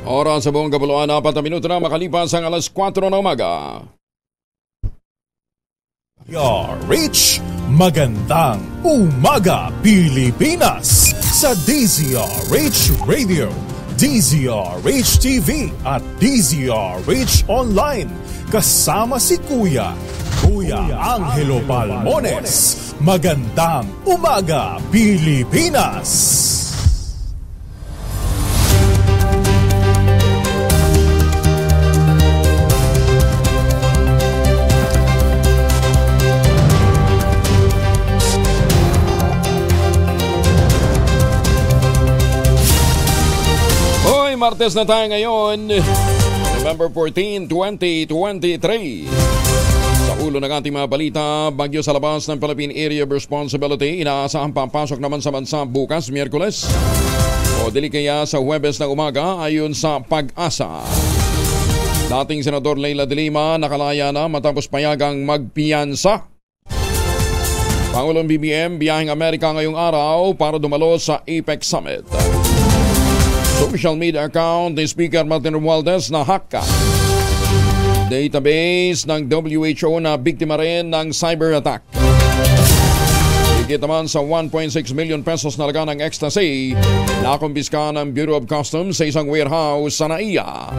Oras sa buong kapuluan, 4 na minuto na makalipas ang alas 4 na umaga. Rich, magandang umaga Pilipinas sa DZRH Radio, DZRH TV at DZRH Online. Kasama si Kuya Angelo Palmones. Magandang umaga Pilipinas. Martes na tayo ngayon, November 14, 2023. Sa ulo ng ating mga balita, bagyo sa labas ng Philippine Area of Responsibility. Inaasahang papasok naman sa bansa bukas, Miyerkules. O dili kaya sa Huwebes ng umaga ayon sa Pag-asa. Dating Senador Leila de Lima nakalaya na matapos payagang magpiyansa. Pangulong BBM biyaheng Amerika ngayong araw para dumalo sa APEC Summit. Social media account ni Speaker Martin Romualdez na hack. Database ng WHO na biktima rin ng cyber attack. Higit naman sa 1.6 million pesos na laga ng ecstasy na kumpiska ng Bureau of Customs sa isang warehouse sa NAIA.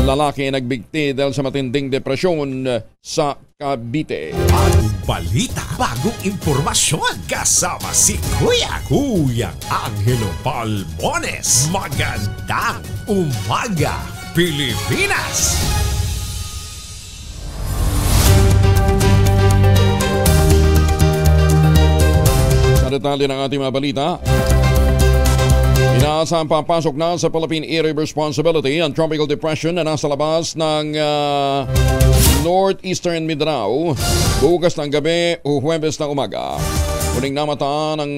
Lalaki nagbigti dahil sa matinding depresyon sa Cavite. Bagong balita, bagong impormasyon. Kasama si Kuya Angelo Palmones. Magandang umaga, Pilipinas! Sa detalye ng ating mga balita, inaasahang papasok na sa Philippine Area of Responsibility ang tropical depression na nasa labas ng northeastern Mindanao bukas ng gabi o Huwebes ng umaga. Muling namataan ang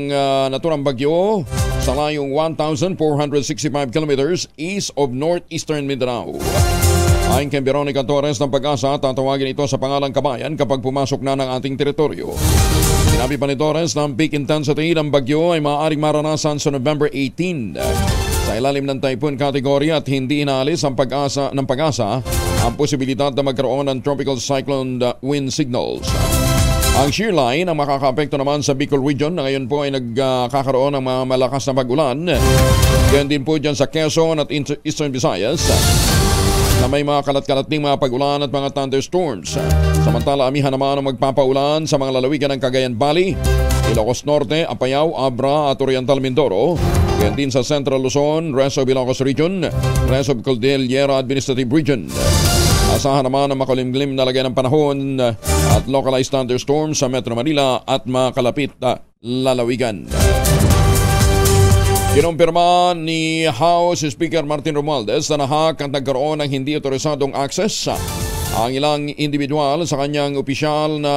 naturang bagyo sa layong 1,465 kilometers east of northeastern Mindanao. Ayon kay Veronica Torres ng Pag-asa, tatawagin ito sa pangalang kabayan kapag pumasok na ng ating teritoryo. Sinabi pa ni Torres na ang peak intensity ng bagyo ay maaaring maranasan sa November 18. Sa ilalim ng typhoon category at hindi inaalis ang Pag-asa ang posibilidad na magkaroon ng tropical cyclone wind signals. Ang shear line ang makakaapekto naman sa Bicol region na ngayon po ay nagkakaroon ng mga malakas na pag-ulan. Ganyan din po dyan sa Quezon at Eastern Visayas na may mga kalat-kalating mga pag-ulan at mga thunderstorms. Samantala, amihan naman ang magpapaulan sa mga lalawigan ng Cagayan Valley, Ilocos Norte, Apayao, Abra at Oriental Mindoro. Ganyan din sa Central Luzon, rest of Ilocos Region, rest of Cordillera Administrative Region. Asahan naman ang makulimlim na lagay ng panahon at localized thunderstorms sa Metro Manila at mga kalapit na lalawigan. Kinumpirma ni House Speaker Martin Romualdez na nahak at nagkaroon ng hindi otorisadong access ang ilang individual sa kanyang opisyal na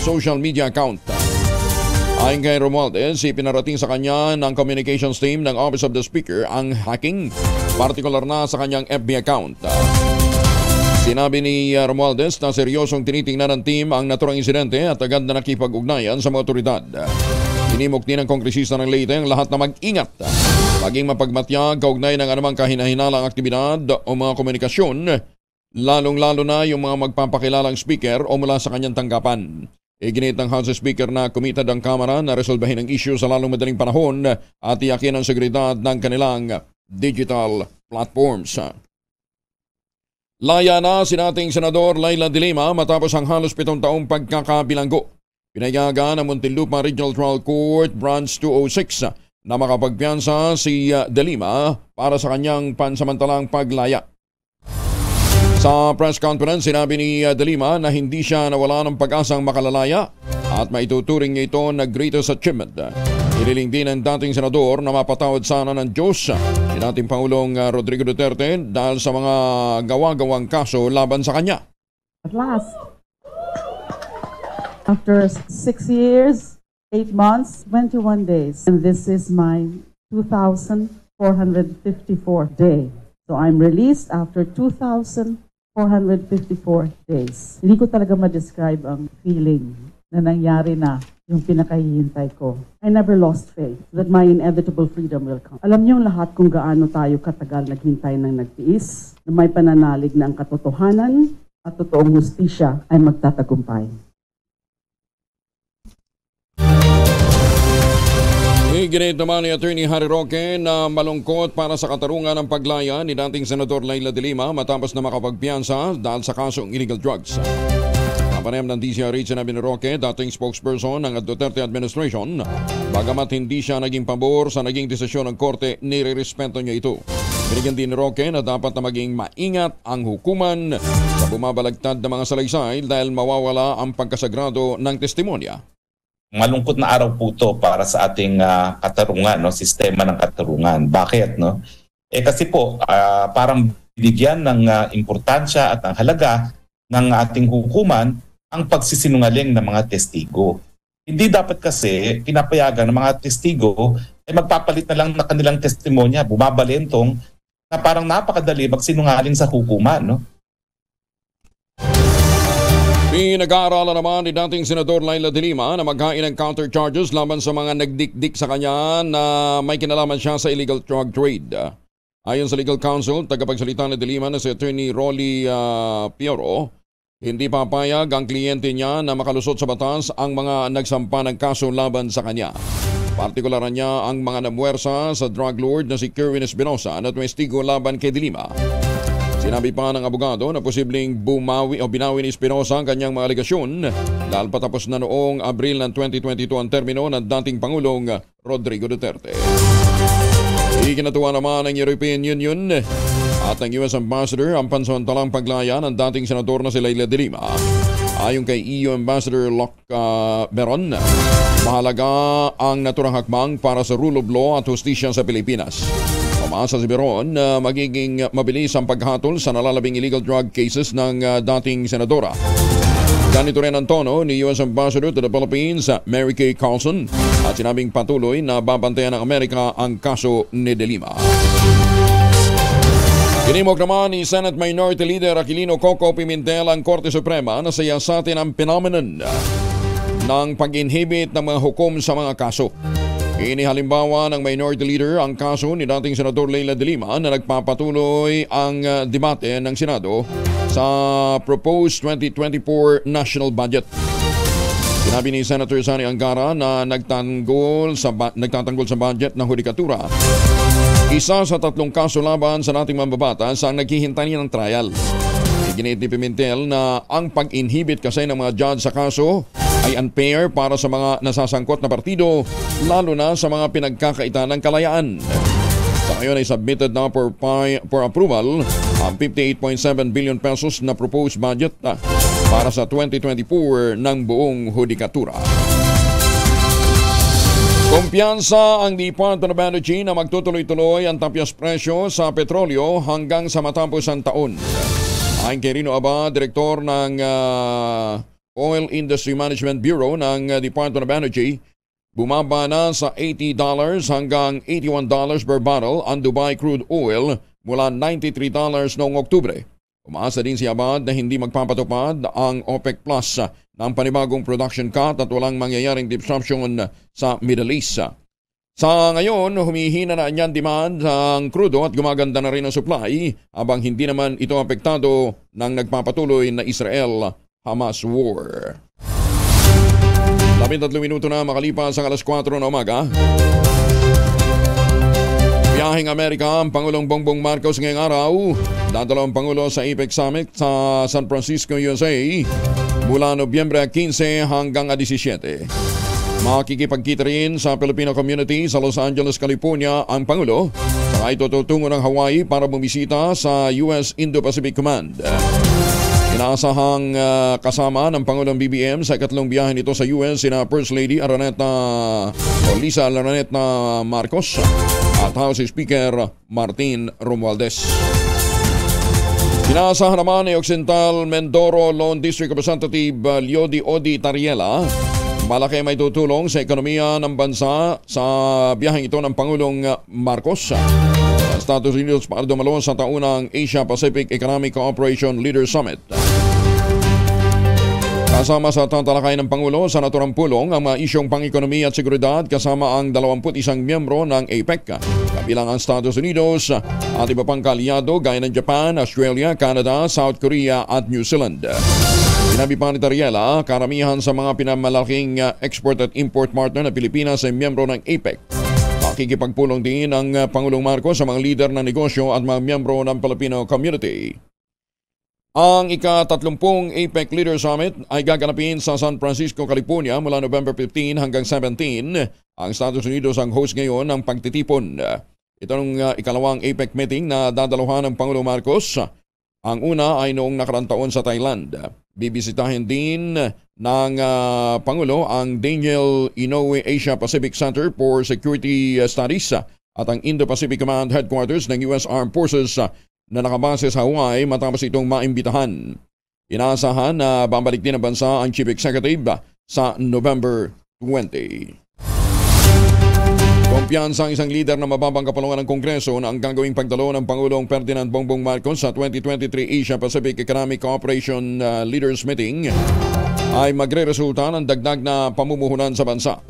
social media account. Ayon kay Romualdez, ipinarating sa kanya ng communications team ng Office of the Speaker ang hacking, partikular na sa kanyang FB account. Sinabi ni Romualdez na seryosong tinitingnan ng team ang naturang insidente at agad na nakipag-ugnayan sa mga otoridad. Inimok din ng kongresista ng Leyte ang lahat na mag-ingat, maging mapagmatyag kaugnay ng anumang kahinahinalang aktibidad o mga komunikasyon, lalong-lalo na yung mga magpapakilalang speaker o mula sa kanyang tanggapan. Iginit ng House Speaker na komitad ang Kamara na resolbahin ang issue sa lalong madaling panahon at tiyakin ang seguridad ng kanilang digital platforms. Laya na si dating Senador Leila de Lima matapos ang halos 7 taong pagkakabilanggo. Pinayagan ng Muntinlupa Regional Trial Court Branch 206 na makapagpiyansa si de Lima para sa kanyang pansamantalang paglaya. Sa press conference, sinabi ni de Lima na hindi siya nawala ng pag-asang makalalaya at maituturing niya ito na greatest achievement. Iniling din ng dating senador na mapatawad sana ng Diyos si dating Pangulong Rodrigo Duterte dahil sa mga gawa-gawang kaso laban sa kanya. At last, after 6 years, 8 months, 21 days, and this is my 2,454th day. So I'm released after 2,454 days. Hindi ko talaga ma-describe ang feeling na nangyari na yung pinakahihintay ko. I never lost faith that my inevitable freedom will come. Alam niyong lahat kung gaano tayo katagal naghintay ng nagtiis, na may pananalig na ang katotohanan at totoong hustisya ay magtatagumpay. Iginit naman ni Attorney Harry Roque na malungkot para sa katarungan ng paglaya ni dating Senador Leila de Lima matapos na makapagpiyansa dahil sa kasong illegal drugs. Kapanayam ng DCRH sinabi ni Roque, dating spokesperson ng Duterte administration, bagamat hindi siya naging pabor sa naging desisyon ng korte, nire-respeto niya ito. Binigyan din ni Roque na dapat na maging maingat ang hukuman sa bumabalagtad ng mga salaysay dahil mawawala ang pagkasagrado ng testimonya. Malungkot na araw po ito para sa ating katarungan, no? Sistema ng katarungan. Bakit? No? Kasi po, parang binigyan ng importansya at ang halaga ng ating hukuman ang pagsisinungaling ng mga testigo. Hindi dapat kasi pinapayagan ng mga testigo ay magpapalit na lang na kanilang testimonya, bumabalentong na parang napakadali magsinungaling sa hukuman. No? Pinag-aaralan naman ni dating Senador Leila de Lima na maghain ng counter charges laban sa mga nagdikdik sa kanya na may kinalaman siya sa illegal drug trade. Ayon sa legal counsel, tagapagsalita ni de Lima na si Attorney Rolly Piero, hindi papayag ang kliyente niya na makalusot sa batas ang mga nagsampa ng kaso laban sa kanya. Partikularan niya ang mga namuwersa sa drug lord na si Kerwin Espinosa na tumestigo laban kay de Lima. Sinabi pa ng abogado na posibleng binawi ni Espinosa ang kanyang mga alegasyon dahil patapos na noong Abril ng 2022 ang termino ng dating Pangulong Rodrigo Duterte. Ikinatuwa naman ng European Union at ang US Ambassador ang pansamantalang paglaya ng dating senador na si Leila de Lima. Ayon kay EU Ambassador Locke Beron, mahalaga ang naturang hakbang para sa rule of law at hustisya sa Pilipinas. Umaasa si Beron na magiging mabilis ang paghatol sa nalalabing illegal drug cases ng dating senadora. Ganito rin ang tono ni US Ambassador to the Philippines, Mary Kay Carlson, at sinabing patuloy na babantayan ng Amerika ang kaso ni de Lima. Inimok naman ni Senate Minority Leader Aquilino Coco Pimentel ang Korte Suprema na siyasatin ang phenomenon ng pag-inhibit ng mga hukom sa mga kaso. Inihalimbawa ng Minority Leader ang kaso ni dating Senador Leila de Lima na nagpapatuloy ang debate ng Senado sa proposed 2024 national budget. Sinabi ni Senator Sani Angara na nagtatanggol sa budget ng hudikatura. Isa sa 3 kaso laban sa nating mambabatas ang naghihintay ng trial. Iginit ni Pimentel na ang pag-inhibit kasi ng mga judge sa kaso ay unfair para sa mga nasasangkot na partido, lalo na sa mga pinagkakaitan ng kalayaan. Sa ngayon ay submitted na for approval ang 58.7 billion pesos na proposed budget para sa 2024 ng buong hudikatura. Kumpiyansa ang Department of Energy na magtutuloy-tuloy ang tapyas presyo sa petrolyo hanggang sa matapos ang taon. Ayon kay Rino Aba, direktor ng Oil Industry Management Bureau ng Department of Energy, bumaba na sa $80 hanggang $81 per barrel ang Dubai crude oil mula $93 noong Oktubre. Umaasa din si Abad na hindi magpapatupad ang OPEC Plus ng panibagong production cut at walang mangyayaring disruption sa Middle East. Sa ngayon, humihina na niyan demand ang krudo at gumaganda na rin ang supply habang hindi naman ito apektado ng nagpapatuloy na Israel-Hamas war. 13 minuto na makalipas ang alas 4 na umaga. Biyaheng Amerika ang Pangulong Bongbong Marcos ngayong araw. Dadalo ang Pangulo sa APEC Summit sa San Francisco, USA mula Nobyembre 15 hanggang 17. Makikipagkita rin sa Filipino community sa Los Angeles, California ang Pangulo. Saka ito tutungo ng Hawaii para bumisita sa US Indo-Pacific Command. Inaasahang kasama ng Pangulong BBM sa ikatlong biyahe nito sa US sina First Lady Lisa Araneta Marcos at House Speaker Martin Romualdez. Inaasahan naman ni Occidental Mindoro Lone District Representative Leody Odi Tariela malaki may tutulong sa ekonomiya ng bansa sa biyaheng ito ng Pangulong Marcos sa Estados Unidos para dumalo sa taunang Asia-Pacific Economic Cooperation Leaders Summit. Kasama sa tatalakay ng Pangulo sa naturang pulong ang mga isyong pang-ekonomiya at seguridad kasama ang 21 miyembro ng APEC, kabilang ang Estados Unidos at iba pang kaalyado gaya ng Japan, Australia, Canada, South Korea at New Zealand. Sinabi pa ni Tariela, karamihan sa mga pinamalaking export at import partner na Pilipinas ay miyembro ng APEC. Makikipagpulong din ang Pangulong Marcos sa mga lider ng negosyo at mga miyembro ng Filipino community. Ang ika-30 APEC Leader Summit ay gaganapin sa San Francisco, California mula November 15 hanggang 17. Ang Estados Unidos ang host ngayon ng pagtitipon. Ito ang ikalawang APEC meeting na dadaluhan ng Pangulong Marcos. Ang una ay noong nakarang taon sa Thailand. Bibisitahin din ng Pangulo ang Daniel Inouye Asia Pacific Center for Security Studies at ang Indo-Pacific Command Headquarters ng U.S. Armed Forces na nakabase sa Hawaii matapos itong maimbitahan. Inaasahan na babalik din ang bansa ang Chief Executive sa November 20. Kumpiyansa ang isang leader na mababang kapulungan ng Kongreso na ang gagawing pagdalo ng Pangulong Ferdinand Bongbong Marcos sa 2023 Asia-Pacific Economic Cooperation Leaders Meeting ay magre-resulta ng dagdag na pamumuhunan sa bansa.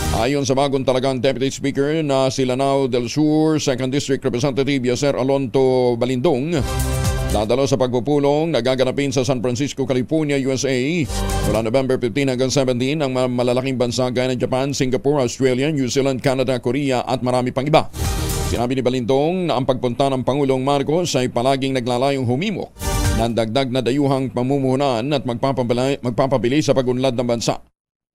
Ayon sa bagong talagang Deputy Speaker na si Lanao del Sur, 2nd District Representative Yasser Alonto Balindong, dadalo sa pagpupulong na gaganapin sa San Francisco, California, USA mula November 15 hanggang 17 ang malalaking bansa gaya ng Japan, Singapore, Australia, New Zealand, Canada, Korea at marami pang iba. Sinabi ni Balindong na ang pagpunta ng Pangulong Marcos ay palaging naglalayong humimok ng dagdag na dayuhang pamumuhunan at magpapabili sa pag-unlad ng bansa.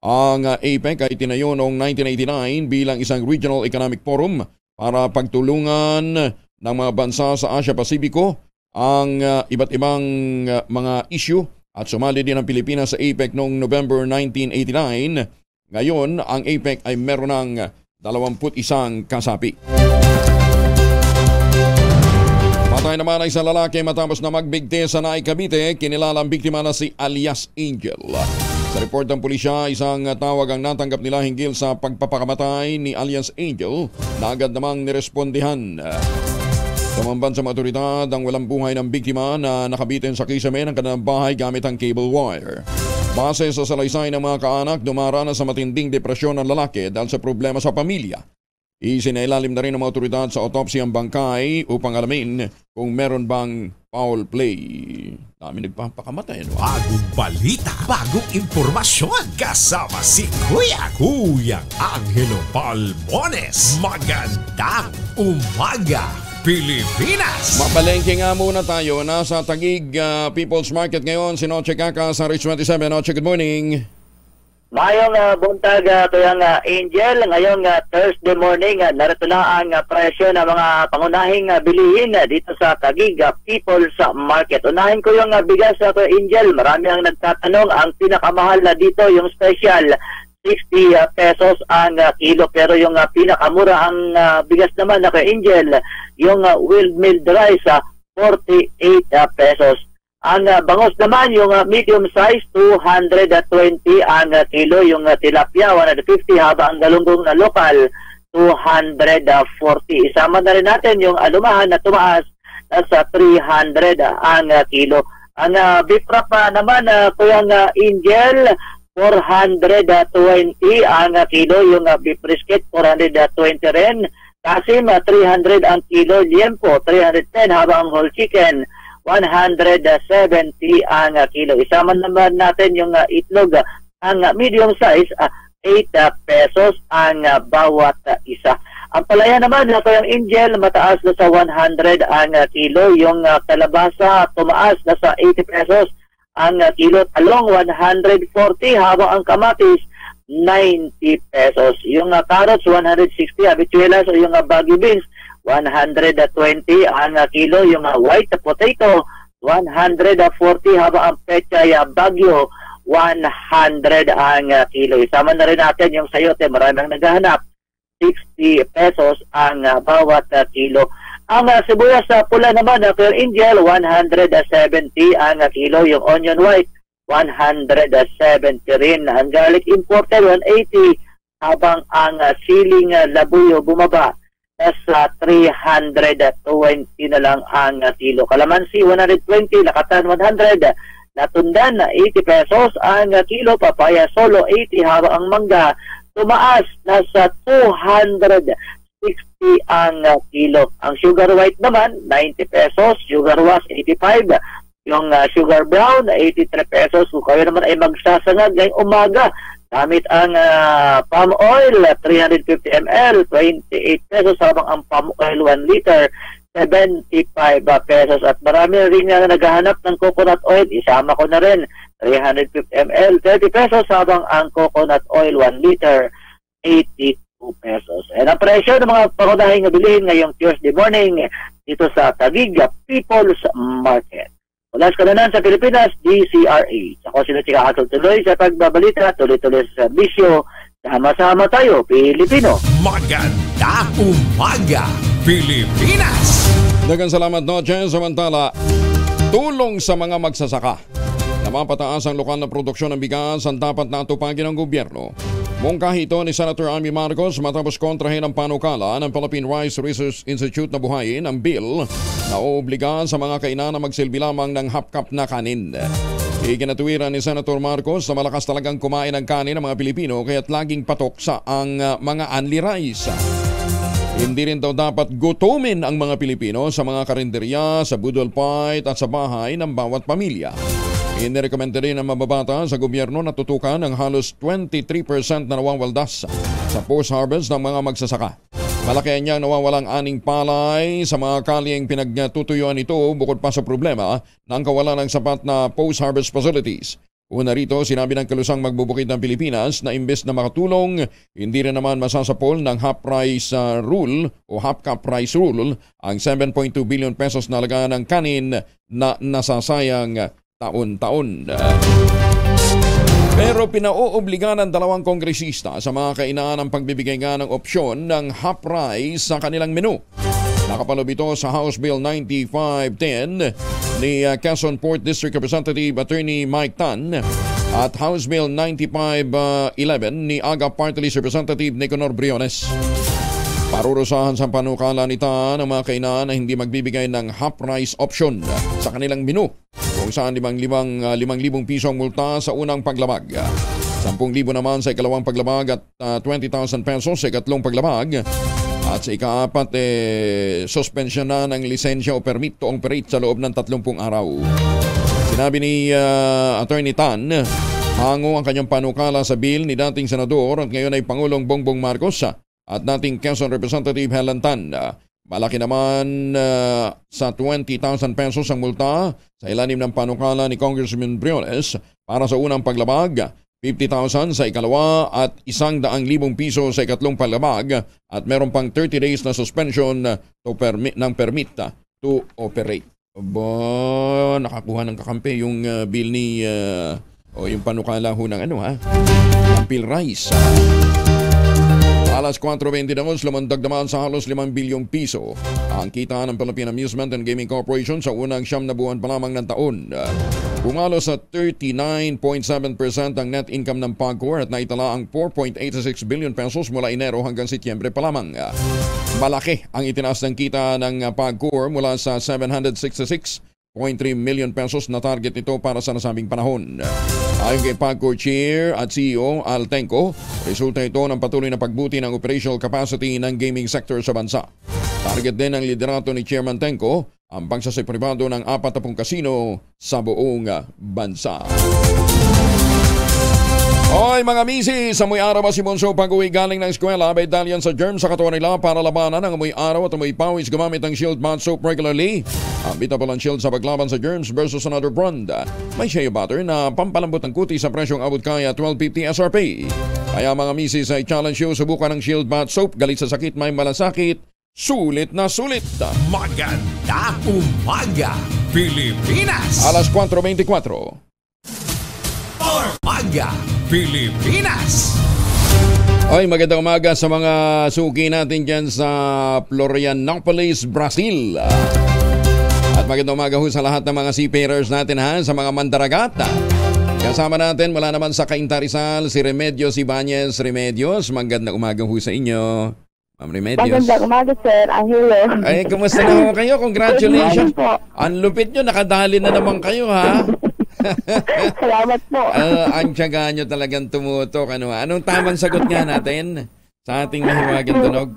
Ang APEC ay tinayo noong 1989 bilang isang regional economic forum para pagtulungan ng mga bansa sa Asia-Pasipiko ang iba't ibang mga issue at sumali din ang Pilipinas sa APEC noong November 1989. Ngayon, ang APEC ay meron ng 21 kasapi. Patay naman ay isang lalaki matapos na magbigti sa Naay, Cavite. Kinilalang biktima na si alias Angel. Sa report ng pulisya, isang tawag ang natanggap nila hinggil sa pagpapakamatay ni alias Angel na agad namang nirespondihan. Tumamban sa mga otoridad ang walang buhay ng biktima na nakabitin sa kisame ng kanilang bahay gamit ang cable wire. Base sa salaysay ng mga kaanak, dumaranas sa matinding depresyon ng lalaki dahil sa problema sa pamilya. Isinailalim na rin ng mga otoridad sa autopsy ang bangkay upang alamin kung meron bang foul play. Dami nagpapakamatay. Bagong balita, bagong impormasyon. Kasama si Kuyang Angelo Palmones. Magandang umaga, Pilipinas! Mapalengke nga muna tayo. Nasa Taguig People's Market ngayon si Noche Kaka sa Rich 27. Noche, good morning. Mayong buntag tuyang Angel, ngayong Thursday morning, narito na ang presyo ng mga pangunahing bilihin dito sa Taguig People's Market. Unahin ko yung bigas sa Angel. Marami ang nagtatanong, ang pinakamahal na dito yung special 60 pesos ang kilo, pero yung pinakamura ang bigas naman na Angel, yung wheeled milled rice 48 pesos. Ang bangos naman, yung medium size, 220 ang kilo. Yung tilapia, 150, habang ang galunggong na lokal, 240. Isama na rin natin yung alumahan na tumaas sa 300 ang kilo. Ang beef wrap naman, kuyang Angel, 420 ang kilo. Yung beef brisket, 420 rin. Kasim, 300 ang kilo. Liempo, 310, habang ang whole chicken, 170 ang kilo. Isama naman natin yung itlog, ang medium size, 8 pesos ang bawat isa. Ang palaya naman, yung Angel, mataas na sa 100 ang kilo. Yung kalabasa, tumaas na sa 80 pesos ang kilo. Talong, 140, habang ang kamatis, 90 pesos. Yung carrots, 160, habichuelas o yung baggy beans, 120 ang kilo. Yung white potato, 140, habang ang pechay bagyo, 100 ang kilo. Isama na rin natin yung sayote, maraming naghahanap, 60 pesos ang bawat kilo. Ang sibuyas pula naman, Angel, 170 ang kilo. Yung onion white, 170 rin. Ang garlic imported, 180, habang ang siling labuyo bumaba sa 320 na lang ang kilo. Kalamansi, 120, lakatan, 100, natundan na 80 pesos ang kilo, papaya solo 80 habang ang mangga tumaas na sa 260 ang kilo. Ang sugar white naman 90 pesos, sugar wash 85, yung sugar brown 83 pesos. Kung kayo naman ay magsasangag ngayong umaga gamit ang palm oil 350 ml 28 pesos habang ang palm oil 1 liter 75 pesos. At marami rin nga naghahanap ng coconut oil, isama ko na rin 350 ml 30 pesos habang ang coconut oil 1 liter 82 pesos. And ang presyo ng mga pangunahing bilihin ngayong Tuesday morning dito sa Taguig People's Market. Mula sa kananan sa Pilipinas, DCRH. Ako si Chika Hasol tuloy sa pagbabalita, tuloy-tuloy sa serbisyo. Sama-sama tayo, Pilipino. Magandang umaga, Pilipinas! Daghang salamat, Noche. Samantala, tulong sa mga magsasaka na mapataas ang lokal na produksyon ng bigas ang dapat natupagin ng gobyerno. Mungkahi ito ni Senator Amy Marcos matapos kontrahin ang panukala ng Philippine Rice Research Institute na buhayin ang bill na oobliga sa mga kainan na magsilbi lamang ng half-cup na kanin. Ikinatuwiran ni Senator Marcos na malakas talagang kumain ng kanin ng mga Pilipino kaya't laging patok sa ang mga unli rice. Hindi rin daw dapat gutumin ang mga Pilipino sa mga karinderya, sa budol fight at sa bahay ng bawat pamilya. Inirekomenda rin ang mababata sa gobyerno na tutukan ang halos 23% na nawawaldas sa post-harvest ng mga magsasaka. Malaki niyang nawawalang aning palay sa mga kalyeng pinagtutuyuan ito bukod pa sa problema ng kawalan ng sapat na post-harvest facilities. Una rito, sinabi ng kalusang magbubukid ng Pilipinas na imbes na makatulong, hindi rin naman masasapol ng half-price rule o half-cup price rule ang 7.2 billion pesos na lagaan ng kanin na nasasayang taon-taon. Pero pinauobligan ng dalawang kongresista sa mga kainan ang pagbibigay nga ng opsyon ng half rice sa kanilang menu. Nakapaloob ito sa House Bill 9510 ni Quezon Port District Representative Attorney Mike Tan at House Bill 9511 ni Aga Party List Representative Nicanor Briones. Parurusahan sa panukala ni Tan ang mga kainan na hindi magbibigay ng half rice option sa kanilang menu, kung saan 5,000 piso ang multa sa unang paglabag, 10,000 naman sa ikalawang paglabag at 20,000 pesos sa ikatlong paglabag. At sa ikaapat, suspension na ng lisensya o permit to operate sa loob ng 30 araw. Sinabi ni Attorney Tan, hango ang kanyang panukala sa bill ni dating Senador at ngayon ay Pangulong Bongbong Marcos at dating Quezon Representative Helen Tan. Malaki naman sa 20,000 pesos ang multa sa ilalim ng panukala ni Congressman Briones para sa unang paglabag, 50,000 sa ikalawa at 100,000 piso sa ikatlong paglabag at meron pang 30 days na suspension ng permit to operate. Aba, nakakuha ng kakampi yung bill ni yung panukala ho ng ng Bill Rice. Alas 4:22, lumandag naman sa halos 5 bilyong piso ang kita ng Philippine Amusement and Gaming Corporation sa unang 9 na buwan pa lamang ng taon. Bumalo sa 39.7% ang net income ng PAGCOR at naitala ang 4.86 billion pesos mula Enero hanggang Setyembre pa lamang. Malaki ang itinaas ng kita ng PAGCOR mula sa 766.3 million pesos na target nito para sa nasabing panahon. Ayon kay PAGCOR Chair at CEO Al Tenco, resulta ito ng patuloy na pagbuti ng operational capacity ng gaming sector sa bansa. Target din ng liderato ni Chairman Tenco ang pagsasay-pribado ng 40 kasino sa buong bansa. Hoy mga misis, amoy araw ba si Monso pag-uwi galing ng eskwela? May dalyan sa germ sa katawan nila para labanan ang amoy araw at amoy pawis gumamit ng Shield Bath Soap regularly. Ang beatable ang Shield sa paglaban sa germs versus another brand. May shea butter na pampalambot ng kutis sa presyong abot kaya 12.50 SRP. Kaya mga misis ay challenge you, subukan ng Shield Bath Soap. Galit sa sakit, may malasakit. Sulit na sulit. Magandang umaga, Pilipinas! Alas 4:24. Umaga, Pilipinas! Ay, magandang umaga sa mga suki natin dyan sa Florianopolis, Brazil. At magandang umaga ho sa lahat ng mga seafarers natin sa mga mandaragata. Kasama natin mula naman sa Cainta Rizal, si Remedios Ibanez. Remedios, magandang umaga ho sa inyo. Ma'am Remedios. Magandang umaga, Sir Angelo. Ay, kumusta na ho kayo? Congratulations. Po. Ang lupit nyo, nakadali na naman kayo, ha? Salamat po. Ang tiyaga nyo talagang tumutok. Anong tamang sagot nga natin sa ating mahiwagang tunog?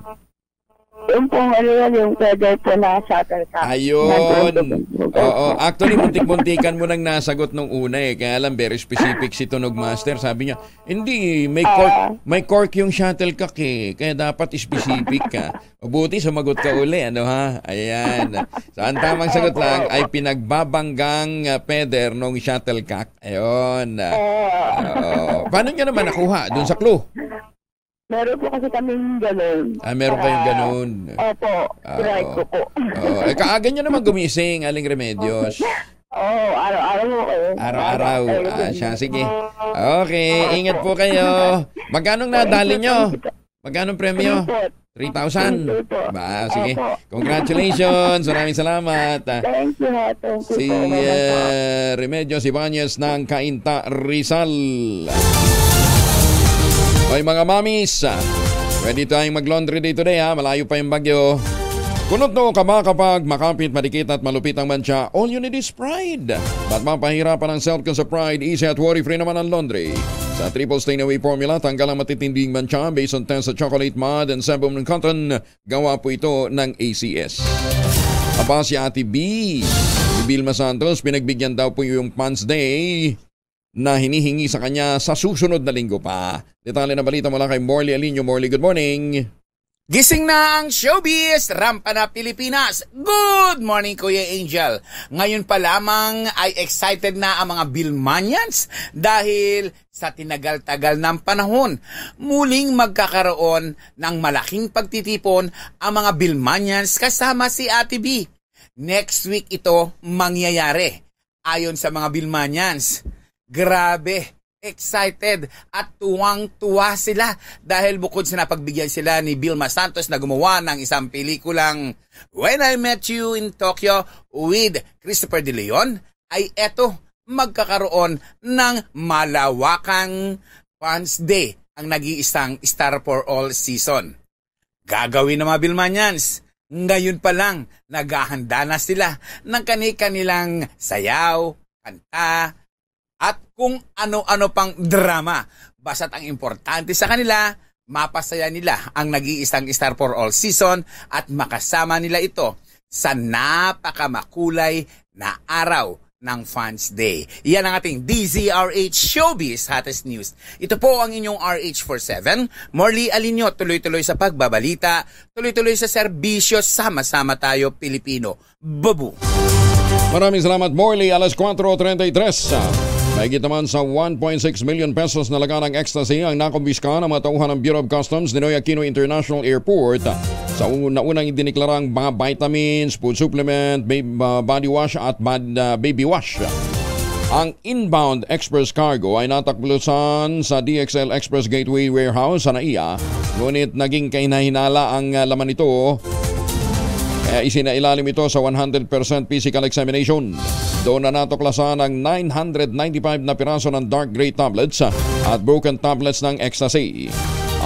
Yung pong yung pwede po na shuttlecock. Ayun. Oo. Actually, muntik-muntikan mo nang nasagot nung una eh. Kaya lang, very specific si Tunog Master. Sabi niya, hindi, may cork yung shuttlecock eh. Kaya dapat specific ka. Mabuti, sumagot ka uli. Ayan. So, ang tamang sagot lang ay pinagbabanggang peder nung shuttlecock. Ayun. Paano niya naman nakuha dun sa clue? Meron po kasi kaming ganun. Meron kayong ganun. Opo, try ko po. Kaaga nyo naman gumising, Aling Remedios. Araw-araw po kayo. Araw-araw. Siya, sige. Okay, ingat po kayo. Magkano nadali nyo? Magkano premyo? 3,000? Sige. Congratulations. Maraming salamat. Thank you. Si Remedios Ibanez ng Cainta, Rizal. Hoy mga mamis, ready tayong mag-laundry day today ha, malayo pa yung bagyo. Kunot no ka ba kapag makapit, madikit at malupit ang mancha, all you need is Pride. Ba't mapahirapan ang self sa Pride, easy at worry-free naman ang laundry. Sa triple stain away formula, tanggal ang matitinding mancha based on test sa chocolate mud and sebum ng cotton. Gawa po ito ng ACS. Aba si Ate B, si Vilma Santos, pinagbigyan daw po yung Pants Day na hinihingi sa kanya sa susunod na linggo pa. Detalye na balita mula kay Morley Alinio. Morley, good morning. Gising na ang showbiz, rampa na Pilipinas. Good morning, Kuya Angel. Ngayon pa lamang ay excited na ang mga Billmanians dahil sa tinagal-tagal ng panahon, muling magkakaroon ng malaking pagtitipon ang mga Billmanians kasama si Ate B. Next week ito mangyayari. Ayon sa mga Billmanians, grabe, excited at tuwang-tuwa sila dahil bukod sa napagbigyan sila ni Vilma Santos na gumawa ng isang pelikulang When I Met You in Tokyo with Christopher De Leon, ay eto, magkakaroon ng malawakang Fans Day ang nag-iisang Star for All season. Gagawin ng mga Billmanians. Ngayon pa lang, naghahanda na sila ng kani-kanilang sayaw, kanta, at kung ano-ano pang drama. Basta't ang importante sa kanila, mapasaya nila ang nag-iisang Star for All season at makasama nila ito sa napakamakulay na araw ng Fans Day. Yan ang ating DZRH Showbiz Hottest News. Ito po ang inyong RH47. Morley Alinio, tuloy-tuloy sa pagbabalita, tuloy-tuloy sa serbisyo, sama-sama tayo Pilipino. Babu! Maraming salamat Morley, alas 4:33. Mahigit naman sa 1.6 million pesos na laga ng ecstasy ang nakumbiska ng mga tauhan ng Bureau of Customs Ninoy Aquino International Airport sa unang idiniklarang mga vitamins, food supplement, body wash at baby wash. Ang inbound express cargo ay nataklusan sa DXL Express Gateway Warehouse sa NAIA, ngunit naging kahinala ang laman nito. Kaya isinailalim ito sa 100% physical examination. Doon na natuklasan ang 995 na piraso ng dark gray tablets at broken tablets ng ecstasy.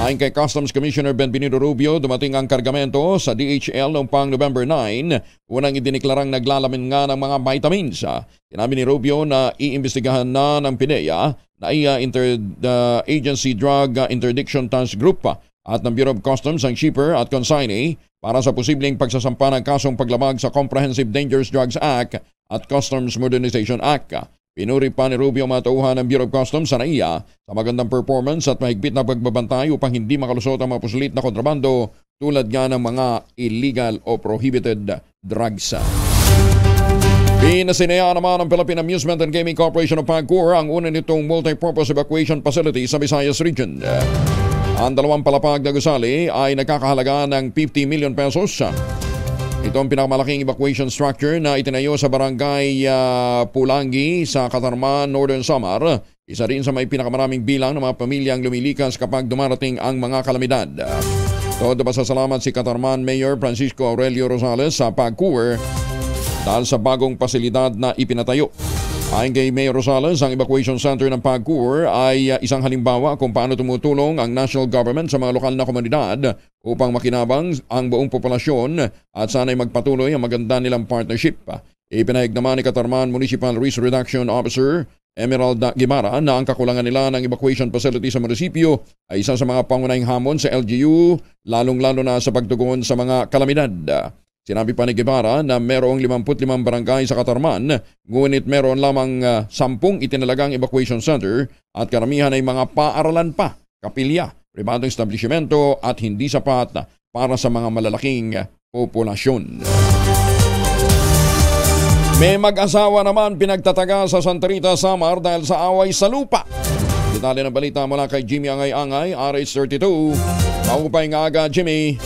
Ayon kay Customs Commissioner Benvenido Rubio, dumating ang kargamento sa DHL noong pang November 9, unang idiniklarang naglalamin nga ng mga vitamins. Sinabi ni Rubio na iimbestigahan na ng PIDEA, NAIA Interagency Drug Interdiction Task Group at ng Bureau of Customs ang shipper at consignee para sa posibleng pagsasampa ng kasong paglabag sa Comprehensive Dangerous Drugs Act at Customs Modernization Act. Pinuri pa ni Rubio ang mga tauhan ng Bureau of Customs sa NAIA sa magandang performance at mahigpit na pagbabantay upang hindi makalusot ang mga pusulit na kontrabando tulad nga ng mga illegal o prohibited drugs. Pinasinayaan naman ng Philippine Amusement and Gaming Corporation of PAGCOR ang una nitong multi-purpose evacuation facility sa Visayas Region. Ang dalawang palapag na gusali ay nagkakahalaga ng 50 million pesos. Ito ang pinakamalaking evacuation structure na itinayo sa barangay Pulangi sa Catarman, Northern Samar. Isa rin sa may pinakamaraming bilang ng mga pamilyang lumilikas kapag dumarating ang mga kalamidad. Todo pasasalamat si Catarman Mayor Francisco Aurelio Rosales sa PAGCOR dahil sa bagong pasilidad na ipinatayo. Ayon kay Mayor Rosales, ang evacuation center ng PAGCOR ay isang halimbawa kung paano tumutulong ang national government sa mga lokal na komunidad upang makinabang ang buong populasyon at sana'y magpatuloy ang maganda nilang partnership. Ipinahig naman ni Katarman Municipal Risk Reduction Officer Emerald Guimara na ang kakulangan nila ng evacuation facility sa munisipyo ay isa sa mga pangunahing hamon sa LGU, lalong-lalo na sa pagtugon sa mga kalamidad. Sinabi pa ni Guevara na merong 55 barangay sa Katarman, ngunit meron lamang 10 itinalagang evacuation center at karamihan ay mga paaralan pa, kapilya, pribadong establishmento at hindi sapat para sa mga malalaking populasyon. May mag-asawa naman pinagtataga sa Santa Rita, Samar dahil sa away sa lupa. Detalye ng balita mula kay Jimmy Angay-Angay, RH32. Maupay nga aga, Jimmy.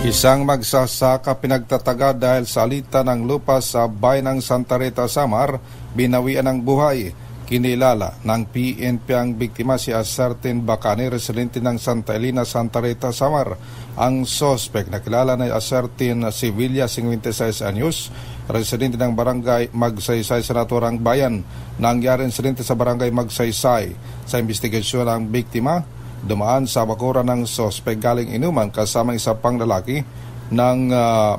Isang magsasaka pinagtataga dahil sa alitan ng lupa sa bayan ng Santa Rita, Samar, binawian ng buhay. Kinilala ng PNP ang biktima si Acertin Bacani, residente ng Santa Elena, Santa Rita, Samar. Ang sospek na kilala na Acertin Sevilla, 56 anyos, residente ng barangay Magsaysay sa naturang bayan. Nangyari insidente sa barangay Magsaysay. Sa investigasyon ng biktima, dumaan sa bakuran ng sospek galing inuman kasama isa pang lalaki. Nang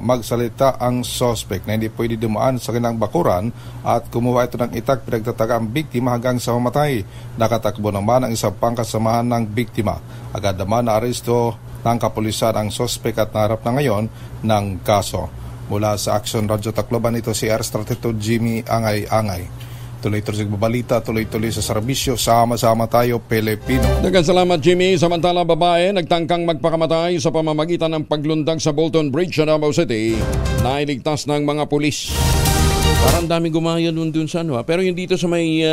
magsalita ang sospek na hindi pwede dumaan sa kanilang bakuran at kumuha ito ng itak, pinagtataga ang biktima hanggang sa mamatay. Nakatakbo naman ang isa pang kasamahan ng biktima. Agad naman na aresto ng kapulisan ang sospek at naharap na ngayon ng kaso. Mula sa Action Radio Tacloban, ito si RH32 Jimmy Angay-Angay. Tuloy-tuloy sa balita, tuloy-tuloy sa serbisyo, sama-sama tayo, Pilipino. Daghang salamat, Jimmy. Samantala, babae nagtangkang magpakamatay sa pamamagitan ng paglundag sa Bolton Bridge sa Davao City. Nailigtas ng mga pulis. Parang daming gumaya dun sa ano, pero yung dito sa may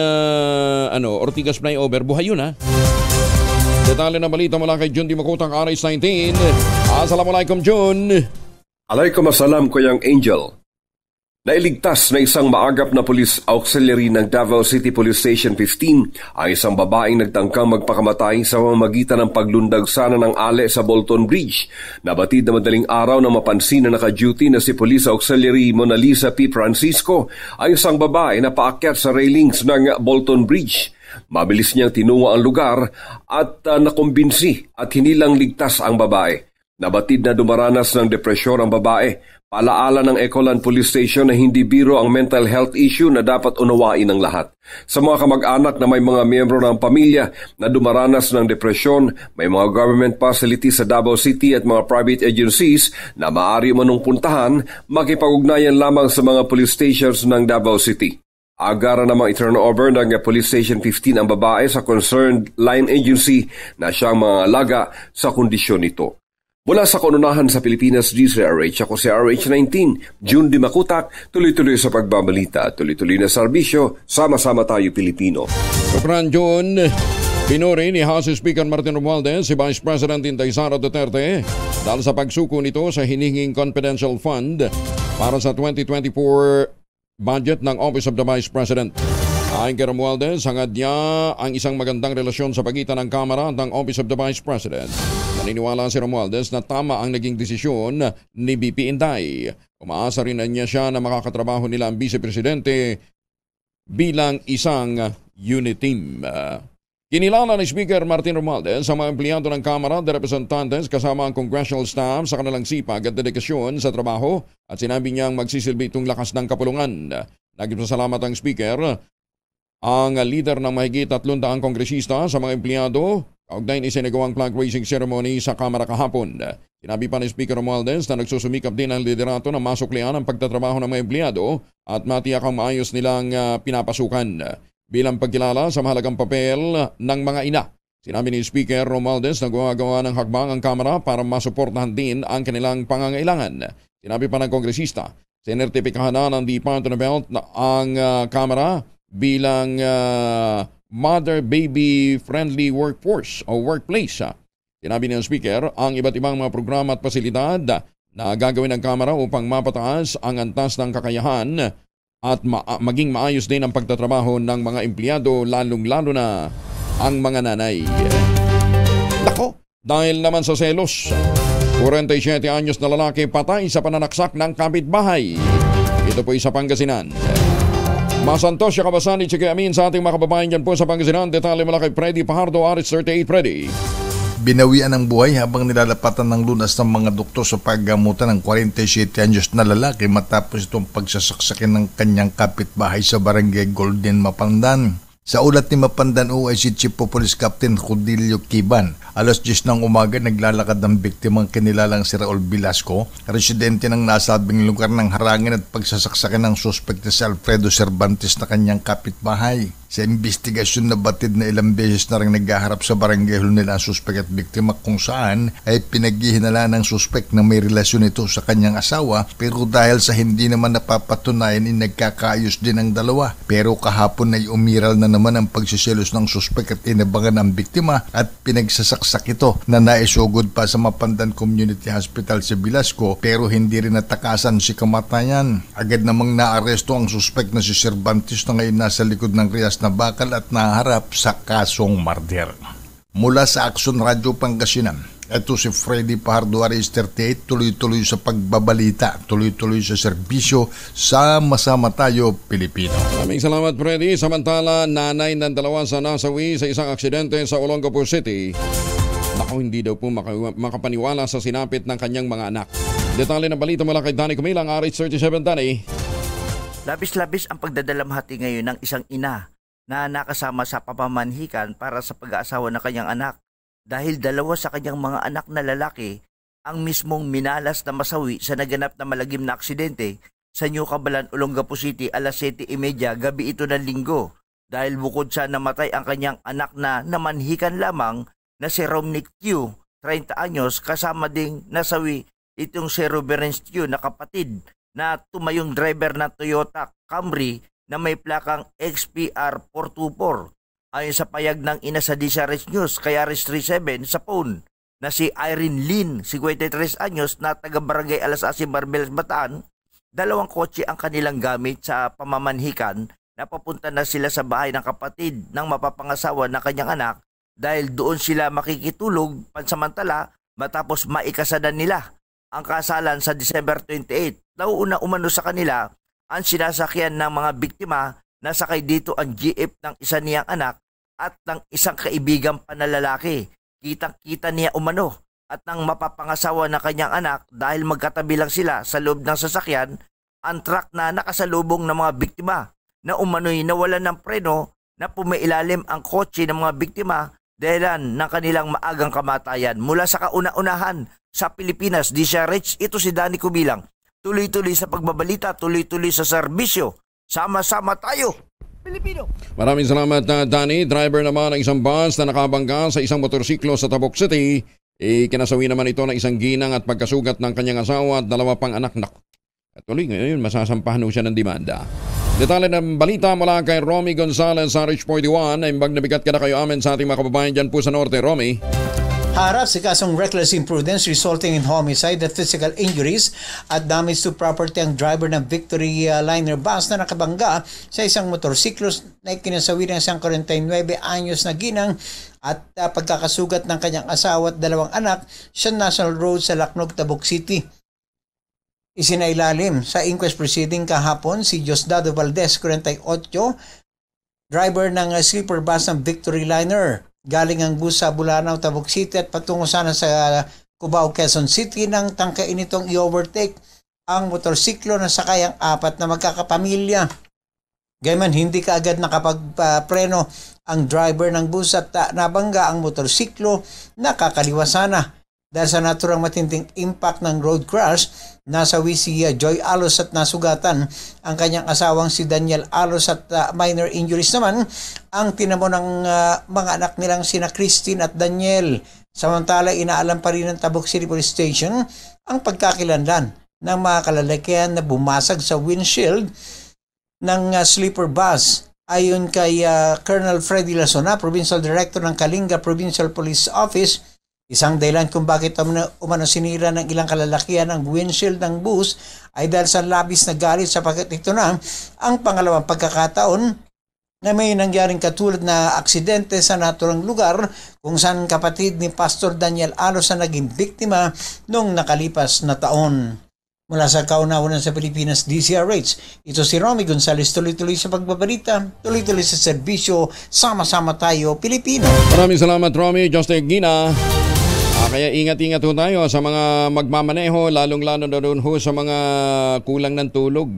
Ortigas Flyover, buhay yun, ha? Detalye ng balita mula kay Jun Di Makutang, RH19. Assalamualaikum, Jun. Alaikum assalam, Kuyang Angel. Nailigtas na isang maagap na police auxiliary ng Davao City Police Station 15 ang isang babaeng nagtangkang magpakamatay sa pamamagitan ng paglundag sana ng ale sa Bolton Bridge. Nabatid na madaling araw na mapansin na naka-duty na si Police Auxiliary Mona Lisa P. Francisco ang isang babae na paakyat sa railings ng Bolton Bridge. Mabilis niyang tinungo ang lugar at nakumbinsi at hinilang ligtas ang babae. Nabatid na dumaranas ng depresyon ang babae. Paalaala ng Ecolan Police Station na hindi biro ang mental health issue na dapat unawain ng lahat. Sa mga kamag-anak na may mga miyembro ng pamilya na dumaranas ng depresyon, may mga government facilities sa Davao City at mga private agencies na maaari manong puntahan, makipag-ugnayan lamang sa mga police stations ng Davao City. Agara namang i-turn over ng Police Station 15 ang babae sa concerned line agency na siyang mga alaga sa kondisyon nito. Mula sa kaununahan sa Pilipinas, DCRH, ako si RH19, June Di Makutak, tuloy-tuloy sa pagbabalita, tuloy-tuloy na serbisyo, sama-sama tayo Pilipino. Sopran June, pinuri ni House Speaker Martin Romualdez si Vice President Inday Sara Duterte dahil sa pagsuko nito sa hinihinging confidential fund para sa 2024 budget ng Office of the Vice President. Ayon kay Romualdez, hangad niya ang isang magandang relasyon sa pagitan ng Kamara at ng Office of the Vice President. Naniniwala si Romualdez na tama ang naging desisyon ni BP Inday. Umaasa rin niya siya na makakatrabaho nila ang Vice Presidente bilang isang unit team. Kinilala ni Speaker Martin Romualdez sa mga empleyado ng Kamara de Representantes kasama ang congressional staff sa kanilang sipag at dedikasyon sa trabaho at sinabi niyang magsisilbi itong lakas ng kapulungan. Nagpasalamat ang Speaker ang leader ng mahigit 300 kongresista sa mga empleyado kaugnay ni isinagawang flag raising ceremony sa Kamara kahapon. Sinabi pa ni Speaker Romualdez na nagsusumikap din ang liderato na masuklian ang pagtatrabaho ng mga empleyado at matiyak ang maayos nilang pinapasukan. Bilang pagkilala sa mahalagang papel ng mga ina, sinabi ni Speaker Romualdez na gumagawa ng hakbang ang Kamara para masuportahan din ang kanilang pangangailangan. Sinabi pa ng kongresista, sinertipikahan na ng Department of Health na ang Kamara bilang mother-baby-friendly workforce o workplace. Sinabi ng Speaker ang iba't ibang mga programa at pasilidad na gagawin ng Kamara upang mapataas ang antas ng kakayahan at maging maayos din ang pagtatrabaho ng mga empleyado, lalong-lalo na ang mga nanay. Nako, dahil naman sa selos, 47 anyos na lalaki patay sa pananaksak ng kapitbahay. Ito po sa Pangasinan. Masantos siya kabasan ni Chiki Amin sa ating mga kababayan dyan po sa Pangasinan. Detalye mula kay Freddy Pajardo, RH38. Freddy. Binawian ng buhay habang nilalapatan ng lunas ng mga doktor sa paggamutan ng 47 anyos na lalaki matapos itong pagsasaksakin ng kanyang kapitbahay sa barangay Golden, Mapandan. Sa ulat ni Mapandan OIC Chief of Police Captain Rodilio Kiban, alas 10 ng umaga naglalakad ng biktimang kinilalang si Raul Velasco, residente ng nasabing lugar ng harangin at pagsasaksakin ng suspect na si Alfredo Cervantes na kanyang kapitbahay. Sa investigasyon na batid na ilang beses na rin naghaharap sa barangay hall nila ang suspect at biktima kung saan ay pinaghihinala ng suspect na may relasyon ito sa kanyang asawa, pero dahil sa hindi naman napapatunayan ay nagkakaayos din ang dalawa. Pero kahapon ay umiral na naman ang pagsiselos ng suspect at inabangan ang biktima at pinagsasaksak ito na naisugod pa sa Mapandan Community Hospital sa Velasco, pero hindi rin natakasan si kamatayan. Agad namang naaresto ang suspect na si Cervantes na ngayon nasa likod ng rehas na bakal at naharap sa kasong murder. Mula sa Action Radio Pangasinan, ito si Freddy Pajardo, Aris 38, tuloy-tuloy sa pagbabalita, tuloy-tuloy sa serbisyo, sama-sama tayo Pilipino. Maraming salamat Freddy. Samantala, nanay ng dalawa sa nasawi sa isang aksidente sa Olongapo City. Naku, hindi daw po makapaniwala sa sinapit ng kanyang mga anak. Detalye ng balita mula kay Danny Kumilang, Aris 37. Danny. Labis-labis ang pagdadalamhati ngayon ng isang ina na nakasama sa pamamanhikan para sa pag-aasawa ng kanyang anak dahil dalawa sa kanyang mga anak na lalaki ang mismong minalas na masawi sa naganap na malagim na aksidente sa New Cabalan, Olongapo City alas 7:30 gabi ito ng Linggo dahil bukod sa namatay ang kanyang anak na namanhikan lamang na si Romnick Q, 30 anyos, kasama ding nasawi itong si Reverence Q na kapatid na tumayong driver ng Toyota Camry na may plakang XPR 424. Ayon sa payag ng ina sa DCRH News kay Aris 37 sa phone na si Irene Lynn, 53 anyos na taga-barangay Alas Asim, Barbelas, Bataan, dalawang kotse ang kanilang gamit sa pamamanhikan na papunta na sila sa bahay ng kapatid ng mapapangasawa ng kanyang anak dahil doon sila makikitulog pansamantala matapos maikasadan nila ang kasalan sa December 28. Nauuna umano sa kanila ang sinasakyan ng mga biktima. Nasakay dito ang jeep ng isa niyang anak at ng isang kaibigang panalalaki. Kitang-kita niya umano at ng mapapangasawa ng kanyang anak dahil magkatabi lang sila sa loob ng sasakyan ang truck na nakasalubong ng mga biktima na umano'y nawalan ng preno na pumailalim ang kotse ng mga biktima dahilan ng kanilang maagang kamatayan. Mula sa kauna-unahan sa Pilipinas, DCRH, ito si Danny Kubilang. Tuloy-tuloy sa pagbabalita, tuloy-tuloy sa serbisyo. Sama-sama tayo, Pilipino! Maraming salamat Danny. Driver naman ng isang bus na nakabangga sa isang motorsiklo sa Tabuk City. Kinasawi naman ito ng isang ginang at pagkasugat ng kanyang asawa at dalawa pang anak. At tuloy ngayon, masasampahan siya ng demanda. Detalye ng balita mula kay Romy Gonzalez sa Rich 41. Imbag na bigat ka na kayo amin sa ating mga kababayan dyan po sa Norte. Romy. Harap sa kasong reckless imprudence resulting in homicide at physical injuries at damage to property ang driver ng Victory Liner bus na nakabangga sa isang motorsiklo na ikinasawi ng isang 49 anyos na ginang at pagkakasugat ng kanyang asawa at dalawang anak sa National Road sa Lacnog, Tabuk City. Isinailalim sa inquest proceeding kahapon si Diosdado Valdez, 48, driver ng sleeper bus ng Victory Liner. Galing ang bus sa Bulanao, Tabuk City at patungo sana sa Cubao, Quezon City nang tangkain itong i-overtake ang motorsiklo na sakay ang apat na magkakapamilya. Gayman hindi kaagad nakapagpreno ang driver ng bus at nabangga ang motorsiklo na kakaliwa sana. Dahil sa naturang matinding impact ng road crash, nasawi si Joy Alos at nasugatan ang kanyang asawang si Daniel Alos at minor injuries naman ang tinamo ng mga anak nilang sina Christine at Daniel. Samantala, inaalam pa rin ng Tabuk City Police Station ang pagkakilanlan ng mga kalalakihan na bumasag sa windshield ng sleeper bus. Ayon kay Colonel Freddy Lasona, Provincial Director ng Kalinga Provincial Police Office, isang dahilan kung bakit umano sinira ng ilang kalalakihan ang windshield ng bus ay dahil sa labis na galit sapagkat ito na ang pangalawang pagkakataon na may nangyaring katulad na aksidente sa naturang lugar kung saan kapatid ni Pastor Daniel Alos na naging biktima noong nakalipas na taon. Mula sa kauna-unan sa Pilipinas, DCRH, ito si Romy Gonzalez, tuloy-tuloy sa pagbabalita, tuloy-tuloy sa serbisyo, sama-sama tayo, Pilipino. Maraming salamat Romy, Justin Gina. Kaya ingat-ingat ho tayo sa mga magmamaneho, lalong-lalo na doon ho sa mga kulang ng tulog.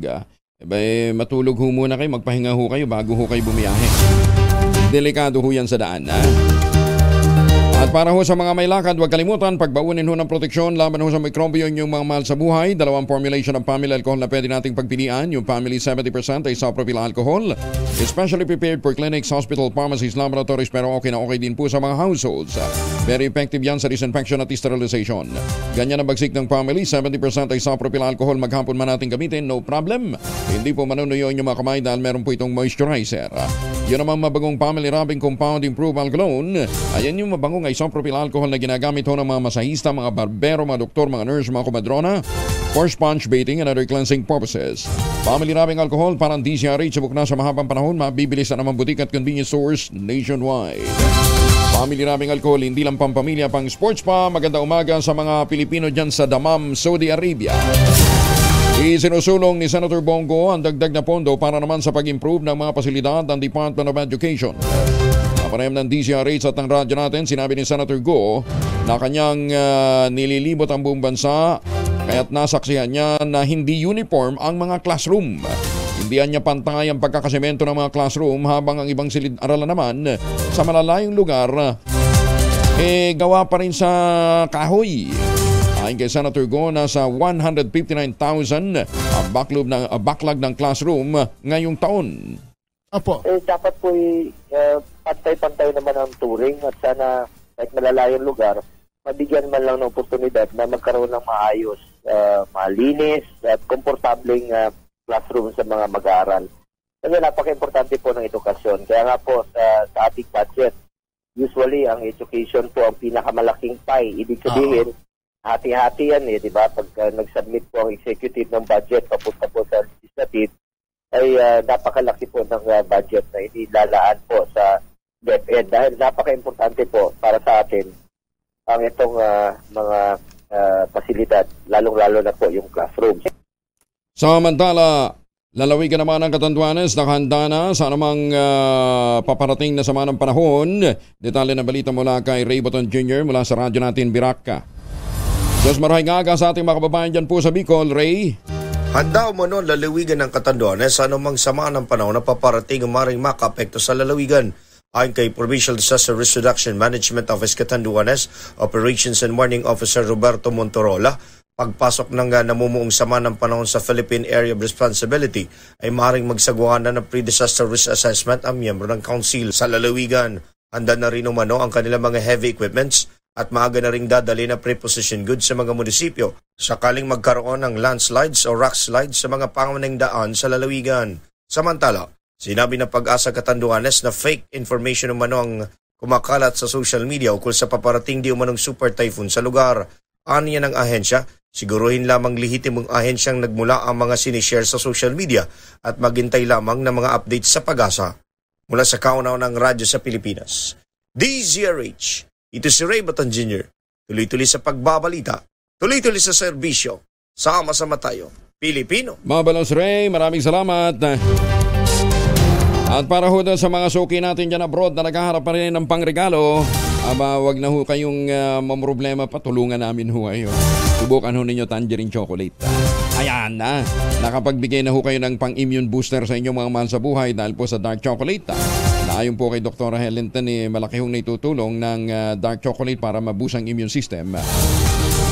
Matulog ho muna kayo, magpahinga ho kayo bago ho kayo bumiyahe. Delikado ho yan sa daan. At para ho sa mga may lakad, huwag kalimutan, pagbaunin ho ng proteksyon laban ho sa mikrobyo yung mga mahal sa buhay. Dalawang formulation ng family alcohol na pwede nating pagpilian. Yung family 70% ay isopropyl alcohol. Especially prepared for clinics, hospital, pharmacies, laboratories, pero okay na okay din po sa mga households. Very effective yan sa disinfection at sterilization. Ganyan ang bagsik ng family, 70% ay isopropyl alcohol. Maghapon man natin gamitin, no problem. Hindi po manunuyo yung mga kamay dahil meron po itong moisturizer. Yun naman mabagong family rubbing compound improved alcohol. Ayan yung mabagong isopropyl alcohol na ginagamit ho ng mga masahista, mga barbero, mga doktor, mga nurse, mga komadrona for sponge bathing and other cleansing purposes. Family rubbing alcohol parang DCRH subok na sa mahabang panahon, mabibili sa namang butik at convenience stores nationwide. Family rubbing alcohol, hindi lang pampamilya, pang sports pa. Maganda umaga sa mga Pilipino dyan sa Dammam, Saudi Arabia. Isinusulong ni Senator Bongo ang dagdag na pondo para naman sa pag-improve ng mga pasilidad ng Department of Education. Napanayam ng DCRH at ng radyo natin, sinabi ni Senator Go na kanyang nililibot ang buong bansa kaya't nasaksihan niya na hindi uniform ang mga classroom. Hindi niya pantay ang pagkakasemento ng mga classroom habang ang ibang silid-aralan naman sa malalayong lugar gawa pa rin sa kahoy. Ayon kay Senator Go, nasa 159,000 ang backlog ng classroom ngayong taon. Opo. Dapat po pantay-pantay naman ang touring at sana kahit malalayong lugar, mabigyan man lang ng oportunidad na magkaroon ng maayos, malinis at komportableng classroom sa mga mag-aaral. Kasi napaka-importante po ng edukasyon. Kaya nga po sa ating budget, usually ang education po ang pinakamalaking pie. Ibig sabihin, hati-hati yan di ba? Pag nag-submit po ang executive ng budget papunta po sa legislative, ay napakalaki po ng budget na inilalaan po sa DepEd dahil napaka-importante po para sa atin ang itong mga pasilidad, lalong-lalo na po yung classroom. Samantala, lalawigan naman ang Catanduanes, nakahanda na sa anumang paparating na sama ng panahon. Detalye na balita mula kay Ray Boton Jr. mula sa radyo natin Biraka. Diyos maraming aga sa ating mga kababayan dyan po sa Bicol, Ray. Handa umano lalawigan ng Catanduanes sa anumang sama ng panahon na paparating ang maring makaapekto sa lalawigan. Ayon kay Provincial Disaster Risk Reduction Management Office Catanduanes, Operations and Warning Officer Roberto Montorola, pagpasok ng namumuong sama ng panahon sa Philippine Area of Responsibility ay maaaring magsagawa na ng pre-disaster risk assessment ang miyembro ng council sa lalawigan. Handa na rin umano ang kanilang mga heavy equipments at maaga na ring dadali na preposition goods sa mga munisipyo sakaling magkaroon ng landslides o rock slides sa mga pangunahing daan sa lalawigan. Samantala, sinabi ng Pag-asa Catanduanes na fake information umano ang kumakalat sa social media ukol sa paparating di umanong super typhoon sa lugar. Aniya ng ahensya, siguruhin lamang lehitimong ahensyang nagmula ang mga sinishare sa social media at maghintay lamang ng mga updates sa Pag-asa. Mula sa kauna-unang radyo sa Pilipinas, DZRH. Ito si Ray Boton Jr. Tuloy-tuloy sa pagbabalita, tuloy-tuloy sa serbisyo. Sama-sama tayo, Pilipino. Mabalos Ray, maraming salamat. At para ho sa mga suki natin dyan abroad na naghaharap pa rin ng pangregalo, wag na ho kayong mamroblema pa, tulungan namin ho kayo. Subukan ho ninyo tangerine chocolate. Ayan na, nakapagbigay na ho kayo ng pang-immune booster sa inyong mga mahal sa buhay dahil po sa dark chocolate. Ayon po kay Dr. Helen Tan, malaki hong naitutulong ng dark chocolate para mabusang immune system.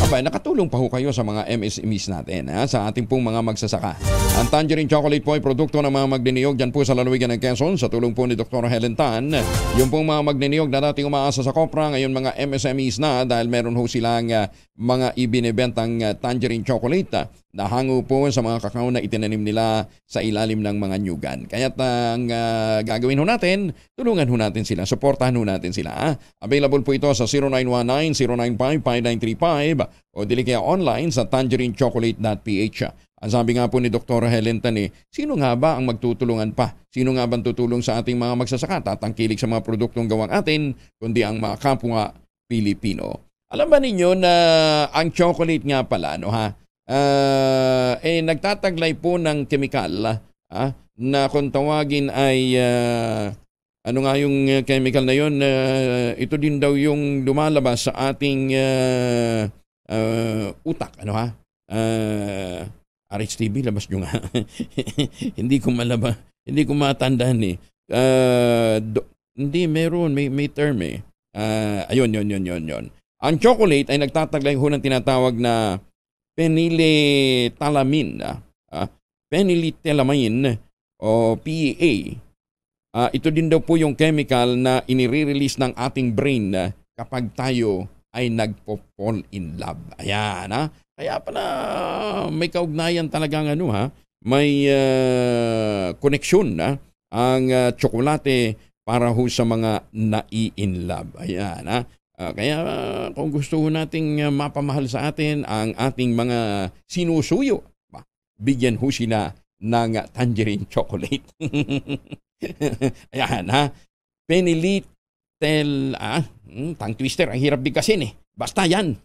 Nakatulong pa ho kayo sa mga MSMEs natin, sa ating pong mga magsasaka. Ang tangerine chocolate po ay produkto ng mga magniniyog dyan po sa lalawigan ng Quezon sa tulong po ni Dr. Helen Tan. Yung pong mga magniniyog na dating umaasa sa kopra, ngayon mga MSMEs na dahil meron ho silang mga ibinibentang tangerine chocolate na hango po sa mga kakao na itinanim nila sa ilalim ng mga nyugan. Kaya't ang gagawin ho natin, tulungan ho natin sila, suportahan ho natin sila. Available po ito sa 0919-095-5935 o dili kaya online sa tangerinechocolate.ph. Ang sabi nga po ni Dr. Helen Tan, sino nga ba ang magtutulungan pa? Sino nga ba tutulong sa ating mga magsasaka? Tatangkilik sa mga produktong gawang atin, kundi ang mga kapwa Pilipino. Alam ba ninyo na ang chocolate nga pala, nagtataglay po ng kemikal na kung tawagin ay ano nga yung chemical na yun? Ito din daw yung lumalabas sa ating utak. Ano ha? RHTV, labas nyo nga. Hindi ko matandaan eh. Hindi, may term eh. Ayun. Ang chocolate ay nagtataglay ho ng tinatawag na phenylethylamine. Phenylethylamine o PEA. Ito din daw po yung chemical na inire-release ng ating brain kapag tayo ay nagpo-fall in love. Ayan, ha? Kaya pala may kaugnayan talagang may koneksyon ang tsokolate para ho sa mga nai-in love. Ayan, ha? Kaya kung gusto ho nating mapamahal sa atin ang ating mga sinusuyo, bigyan ho sila ng tangerine chocolate. Ayan, ha? Tongue twister, ang hirap bigkasin eh. Basta yan.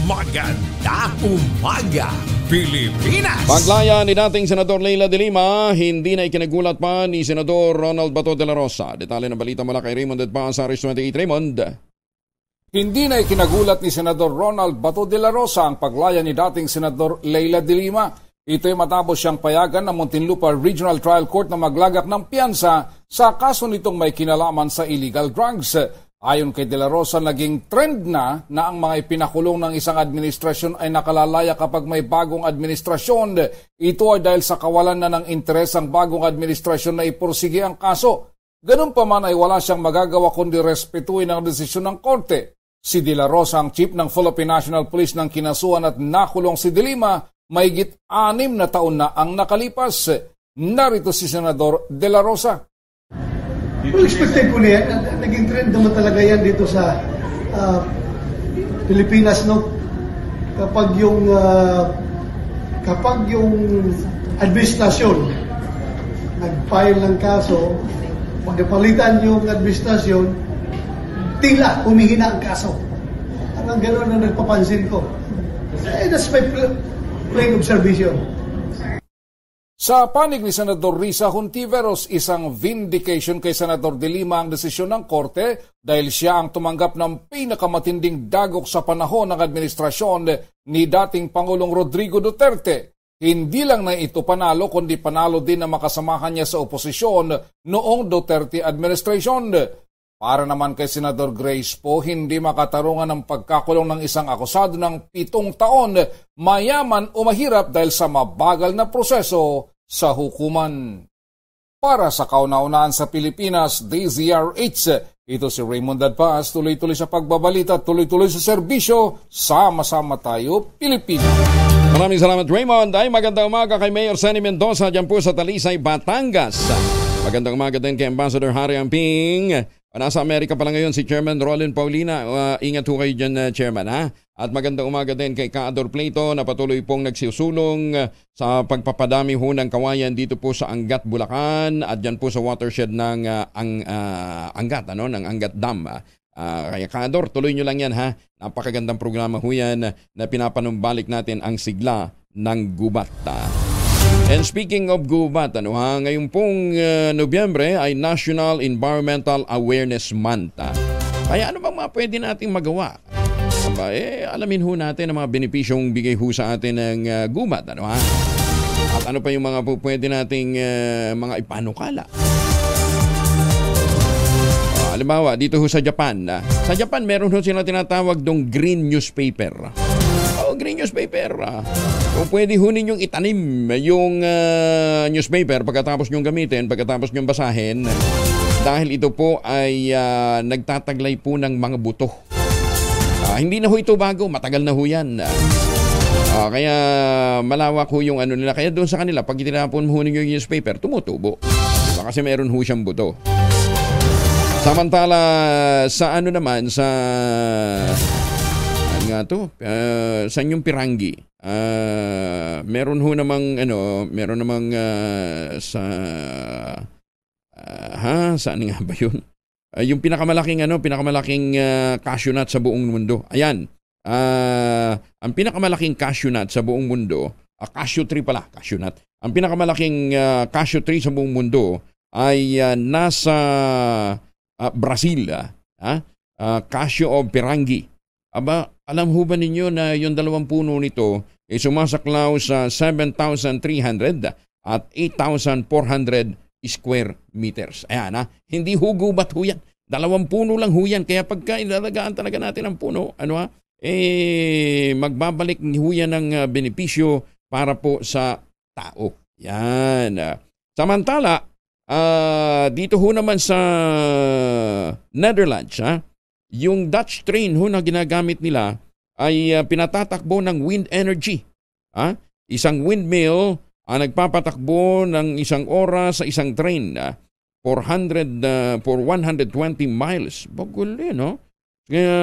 Magandang umaga, Pilipinas! Paglaya ni dating Senador Leila de Lima, hindi na ikinagulat pa ni Senador Ronald Bato de la Rosa. Detalye ng balita mula kay Raymond Edpa sa Aris 28. Raymond. Hindi na ikinagulat ni Senador Ronald Bato de la Rosa ang paglaya ni dating Senador Leila de Lima. Ito'y matapos siyang payagan ng Muntinlupa Regional Trial Court na maglagak ng piyansa sa kaso nitong may kinalaman sa illegal drugs. Ayon kay De La Rosa, naging trend na ang mga ipinakulong ng isang administrasyon ay nakalalaya kapag may bagong administrasyon. Ito ay dahil sa kawalan na ng interes ang bagong administrasyon na ipursige ang kaso. Ganun pa man ay wala siyang magagawa kundi respetuhin ang desisyon ng korte. Si De La Rosa ang chief ng Philippine National Police ng kinasuhan at nakulong si De Lima. Mahigit 6 na taon na ang nakalipas. Narito si Senador De La Rosa. Well, expected ko na yan. Naging trend naman talaga yan dito sa Pilipinas, no? Kapag yung administrasyon nag-file ng kaso, pag napalitan yung administrasyon, tila humihina ang kaso. Parang gano'n ang nagpapansin ko. That's my plain observation. Sa panig ni Senador Risa Hontiveros, isang vindication kay Senador De Lima ang desisyon ng korte dahil siya ang tumanggap ng pinakamatinding dagok sa panahon ng administrasyon ni dating Pangulong Rodrigo Duterte. Hindi lang na ito panalo kundi panalo din na makasamahan niya sa oposisyon noong Duterte administration. Para naman kay Senador Grace po, hindi makatarungan ng pagkakulong ng isang akusado ng 7 taon, mayaman o mahirap dahil sa mabagal na proseso sa hukuman. Para sa kauna-unaan sa Pilipinas, DZRH, ito si Raymond Adpaz, tuloy-tuloy sa pagbabalita, tuloy-tuloy sa serbisyo, sama-sama tayo, Pilipinas. Maraming salamat, Raymond. Ay magandang umaga kay Mayor Sunny Mendoza dyan po sa Talisay, Batangas. Magandang umaga din kay Ambassador Harry Amping. Nasa Amerika pa lang ngayon si Chairman Roland Paulina. Ingat ho kayo dyan, Chairman, ha? At magandang umaga din kay Kaador Plato na patuloy pong nagsisulong sa pagpapadami ho ng kawayan dito po sa Angat, Bulacan at dyan po sa watershed ng Angat, ng Angat Dam. Kaya Kaador, tuloy nyo lang yan, ha? Napakagandang programa ho yan na pinapanumbalik natin ang sigla ng gubat. And speaking of gubat, ngayon pong Nobyembre ay National Environmental Awareness Month. Kaya ano bang mga pwede nating magawa? Alamin ho natin ang mga benepisyong bigay ho sa atin ng gubat. At ano pa yung mga pwede nating mga ipanukala? Halimbawa, dito ho sa Japan. Sa Japan, meron ho sila tinatawag dong green newspaper. Green newspaper. Kung pwede ho ninyong itanim yung newspaper pagkatapos nyong gamitin, pagkatapos nyong basahin, dahil ito po ay nagtataglay po ng mga buto. Hindi na ho ito bago, matagal na ho yan. Kaya malawak ho yung nila. Kaya doon sa kanila, pag itinapon mo ninyo yung newspaper, tumutubo. Kasi meron ho siyang buto. Samantala, sa naman, sa sa inyong Pirangi, meron ho namang saan nga ba yun? Yung pinakamalaking cashew nut sa buong mundo. Ayan. Ang pinakamalaking cashew nut sa buong mundo, cashew tree pala, cashew nut. Ang pinakamalaking cashew tree sa buong mundo ay nasa Brazil. Casio of Pirangi. Aba, alam ho ba ninyo na yung 2 puno nito ay sumasaklaw sa 7,300 at 8,400 square meters. Ayan, hindi hugubat ho yan. 2 puno lang ho yan. Kaya pagka ilalagaan talaga natin ang puno, magbabalik ho yan ng benepisyo para po sa tao. Yan. Samantala, dito ho naman sa Netherlands, yung Dutch train ho na ginagamit nila ay pinatatakbo ng wind energy. Isang windmill ang nagpapatakbo ng 1 oras sa isang train for 120 miles. Bagul no? Kaya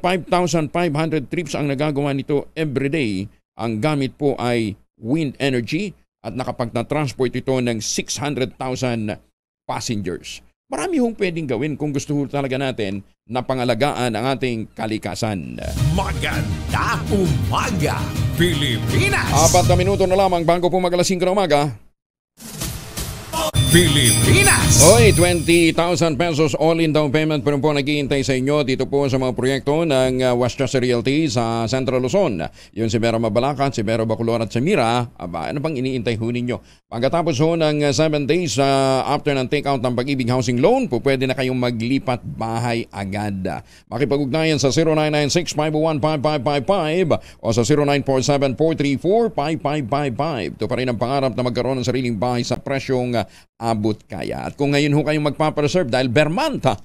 5,500 trips ang nagagawa nito everyday. Ang gamit po ay wind energy at nakapagta-transport ito ng 600,000 passengers. Marami hong pwedeng gawin kung gusto talaga natin na pangalagaan ang ating kalikasan. Maganda umaga, Pilipinas! 4 na minuto na lamang bago po mag-alas 5 na umaga. Pilipinas! Oy, 20,000 pesos all-in down payment po po naghihintay sa inyo dito po sa mga proyekto ng Westchester Realty sa Central Luzon. Yun si Vero Mabalacat, si Vero Bacolor at si Mira. Aba, ano pang iniintay ho ninyo? Pagkatapos ho ng 7 days after ng take-out ng Pag-ibig Housing Loan, po pwede na kayong maglipat bahay agad. Makipag-ugnayan sa 0996-501-5555 o sa 0947-434-5555. Ito pa rin ang pangarap na magkaroon ng sariling bahay sa presyong abot kaya. At kung ngayon ho kayong magpapareserve dahil Bermanta,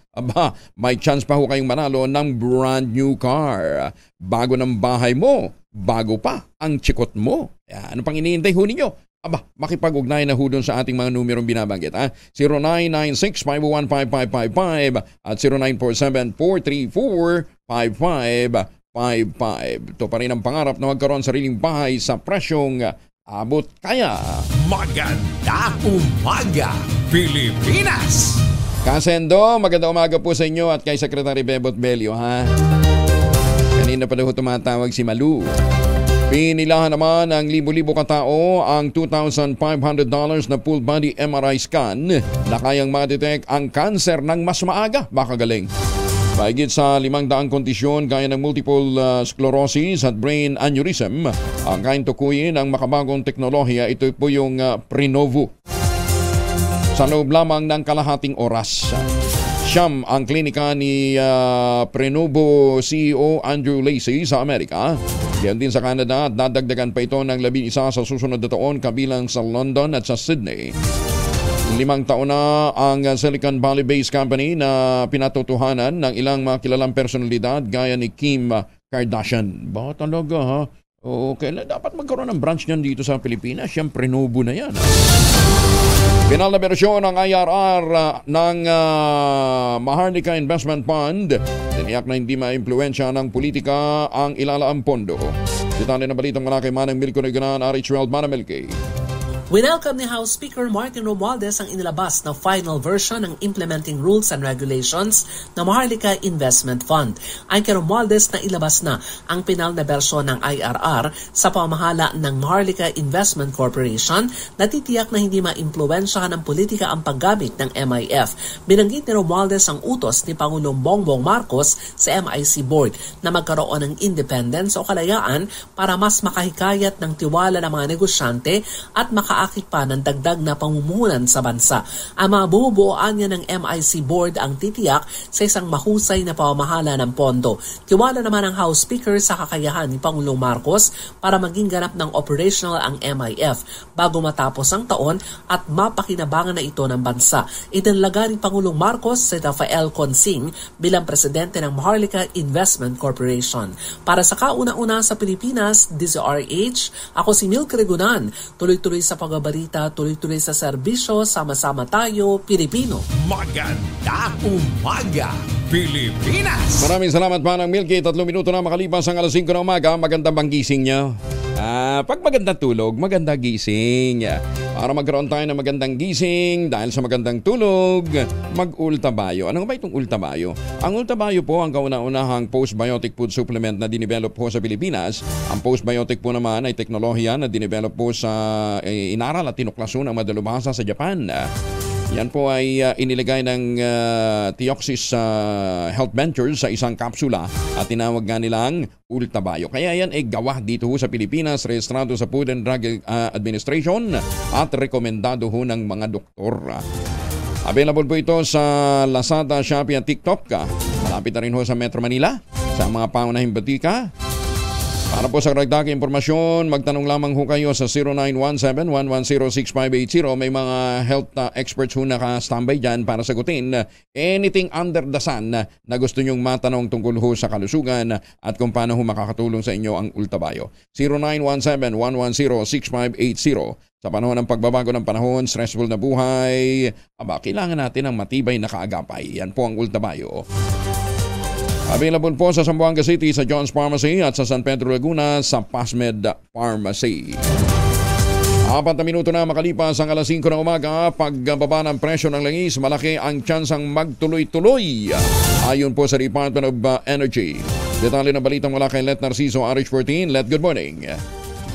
may chance pa ho kayong manalo ng brand new car. Bago ng bahay mo, bago pa ang chikot mo. Ano pang iniintay ho ninyo? Makipag-ugnay na ho doon sa ating mga numerong binabanggit. 0996-501-5555 at 0947-434-5555. Ito pa rin ang pangarap na magkaroon sariling bahay sa presyong abot kaya. Maganda umaga, Pilipinas! Kasendo, maganda umaga po sa inyo at kay Secretary Bebot Belio, Kanina pa daw tumatawag si Malu. Pinilahan naman ng libo-libo katao ang $2,500 na full body MRI scan na kayang ma-detect ang kanser ng mas maaga. Baka galing. Mahigit sa 500 kondisyon gaya ng multiple sclerosis at brain aneurysm ang kayang tukuyin ng makabagong teknolohiya. Ito po yung Prenovo. Sa loob lamang ng kalahating oras. Siyam ang klinika ni Prenovo CEO Andrew Lacey sa Amerika. Diyan din sa Canada at dadagdagan pa ito ng 11 sa susunod na taon kabilang sa London at sa Sydney. 5 taon na ang Silicon Valley-based company na pinatotohanan ng ilang mga kilalang personalidad gaya ni Kim Kardashian. Ba talaga Okay, dapat magkaroon ng branch niyan dito sa Pilipinas. Siyempre, Prenovo na yan. Final na bersyon ng IRR ng Maharlika Investment Fund. Tiniyak na hindi ma-impluensya ng politika ang ilalaang pondo. Detalye na balitang mula kay Manang Milko Neganan, RH12 Manang Milky. Winelcome ni House Speaker Martin Romualdez ang inilabas na final version ng Implementing Rules and Regulations ng Maharlika Investment Fund. Ayon kay Romualdez na ilabas na ang pinal na bersyon ng IRR sa pamahala ng Maharlika Investment Corporation na titiyak na hindi ma-impluwensyahan ng politika ang paggamit ng MIF. Binanggit ni Romualdez ang utos ni Pangulong Bongbong Marcos sa MIC Board na magkaroon ng independence o kalayaan para mas makahikayat ng tiwala ng mga negosyante at makaakit pa ng dagdag na pamumuhunan sa bansa. Ang mga bumubuoan niya ng MIC Board ang titiyak sa isang mahusay na pamamahala ng pondo. Tiwala naman ang House Speaker sa kakayahan ni Pangulong Marcos para maging ganap ng operational ang MIF bago matapos ang taon at mapakinabangan na ito ng bansa. Itinalaga ni Pangulong Marcos si Rafael Consing bilang presidente ng Maharlika Investment Corporation. Para sa kauna-una sa Pilipinas, DZRH, ako si Milk Regunan. Tuloy-tuloy sa pagbabalita, tuloy-tuloy sa serbisyo, sama-sama tayo, Pilipino. Maganda umaga, Pilipinas! Maraming salamat Manang Milky. 3 minuto na makalipas ang alas 5 ng umaga. Maganda bang gising nyo? Pag maganda tulog, maganda gising. Para magkaroon tayo ng magandang gising, dahil sa magandang tulog, mag-Ultabayo. Ano ba itong Ultabayo? Ang Ultabayo po ang kauna-unahang postbiotic food supplement na dinevelop po sa Pilipinas. Ang postbiotic po naman ay teknolohiya na dinevelop po sa inaral at tinuklaso ng madalubhasa sa Japan. Yan po ay inilagay ng Theoxis Health Ventures sa isang kapsula at tinawag nga nilang Ultabayo. Kaya yan ay gawa dito ho sa Pilipinas, rehistrado sa Food and Drug Administration at rekomendado ho ng mga doktor. Available po ito sa Lazada, Shopee at TikTok. Malapit na rin ho sa Metro Manila, sa mga paunahing batika. Para po sa karagdagang impormasyon, magtanong lamang ho kayo sa 0917-110-6580. May mga health experts ho naka-standby dyan para sagutin anything under the sun na gusto nyong matanong tungkol ho sa kalusugan at kung paano ho makakatulong sa inyo ang Ultabayo. 0917-110-6580. Sa panahon ng pagbabago ng panahon, stressful na buhay, kailangan natin ng matibay na kaagapay. Yan po ang Ultabayo. Available po sa Zamboanga City sa John's Pharmacy at sa San Pedro Laguna sa Pasmed Pharmacy. 4 na minuto na makalipas ang alas 5 ng umaga. Pagbaba ng presyo ng langis, malaki ang tsansang magtuloy-tuloy. Ayon po sa Department of Energy. Detalye ng balitang mula kay Let Narciso, RH14. Let, good morning.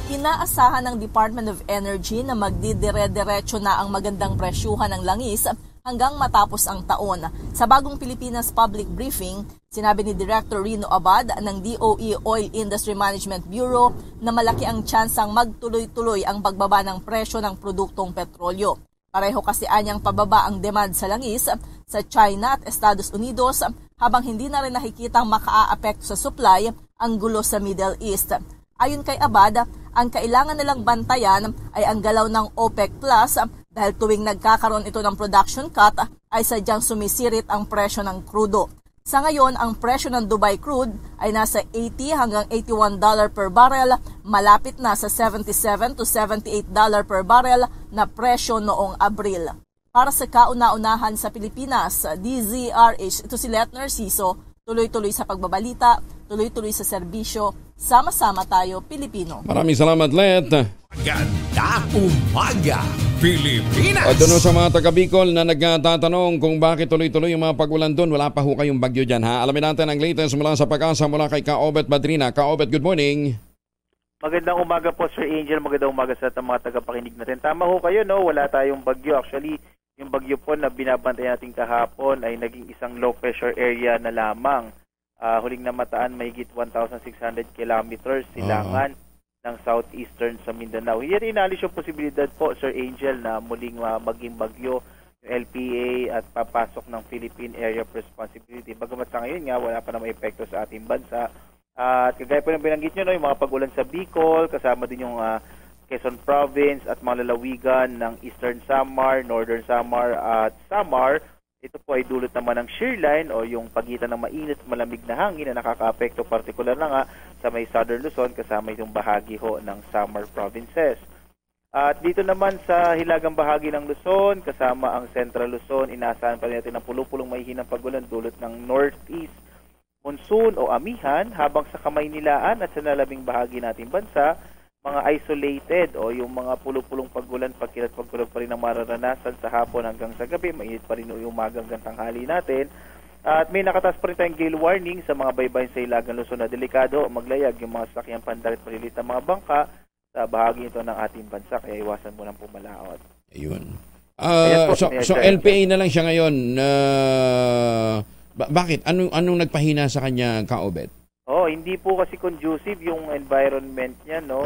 Inaasahan ng Department of Energy na magdidire-diretso na ang magandang presyuhan ng langis hanggang matapos ang taon. Sa bagong Pilipinas Public Briefing, sinabi ni Director Rino Abad ng DOE Oil Industry Management Bureau na malaki ang tsansang magtuloy-tuloy ang pagbaba ng presyo ng produktong petrolyo. Pareho kasi anyang pababa ang demand sa langis sa China at Estados Unidos habang hindi na rin nakikitang makaaapekto sa supply ang gulo sa Middle East. Ayon kay Abad, ang kailangan nilang bantayan ay ang galaw ng OPEC Plus dahil tuwing nagkakaroon ito ng production cut ay sadyang sumisirit ang presyo ng krudo. Sa ngayon, ang presyo ng Dubai crude ay nasa $80 hanggang $81 per barrel, malapit na sa $77 to $78 per barrel na presyo noong Abril. Para sa kauna-unahan sa Pilipinas, DZRH, ito si Let Narciso, tuloy-tuloy sa pagbabalita, tuloy-tuloy sa serbisyo, sama-sama tayo Pilipino. Maraming salamat, Let. Maganda umaga, Pilipinas! At doon sa mga taga-Bicol na nagtatanong kung bakit tuloy-tuloy yung mga pagulan doon, wala pa ho kayong bagyo dyan, ha? Alamin natin ang latest mula sa Pag-asa mula kay Kaobet Madrina. Kaobet, good morning. Magandang umaga po, Sir Angel. Magandang umaga sa mga tagapakinig natin. Tama ho kayo, no? Wala tayong bagyo. Actually, yung bagyo po na binabantay natin kahapon ay naging isang low pressure area na lamang. Huling namataan mahigit 1,600 kilometers silangan ng southeastern sa Mindanao. Hindi rin inalis yung posibilidad po, Sir Angel, na muling maging bagyo yung LPA at papasok ng Philippine Area of Responsibility. Bagamat sa ngayon nga, wala pa namang epekto sa ating bansa. At kagaya po ng binanggit nyo, no, yung mga pag-ulan sa Bicol, kasama din yung Quezon Province at mga lalawigan ng Eastern Samar, Northern Samar at Samar. Ito po ay dulot naman ng shear line o yung pagitan ng mainit at malamig na hangin na nakaka-apekto partikular na nga sa may Southern Luzon kasama itong bahagi ho ng Samar Provinces. At dito naman sa hilagang bahagi ng Luzon, kasama ang Central Luzon, inaasahan pa rin natin ng pulupulong mahihinang pagulan dulot ng Northeast monsoon o amihan, habang sa Kamaynilaan at sa nalabing bahagi nating bansa, mga isolated o yung mga pulupulong pagulan, pagkilat-pagkulog pa rin ang mararanasan sa hapon hanggang sa gabi. Mainit pa rin yung umaga hanggang tanghali natin. At may nakataas pa rin tayong gale warning sa mga baybayin sa Ilagan Luzon na delikado o maglayag yung mga sasakyang pandarit malilit na mga bangka sa bahagi ito ng ating bansa. Kaya iwasan mo ng pumalaot. Ayun. So LPA na lang siya ngayon. Bakit? Anong nagpahina sa kanya, Kaobet? Hindi po kasi conducive yung environment niya, no?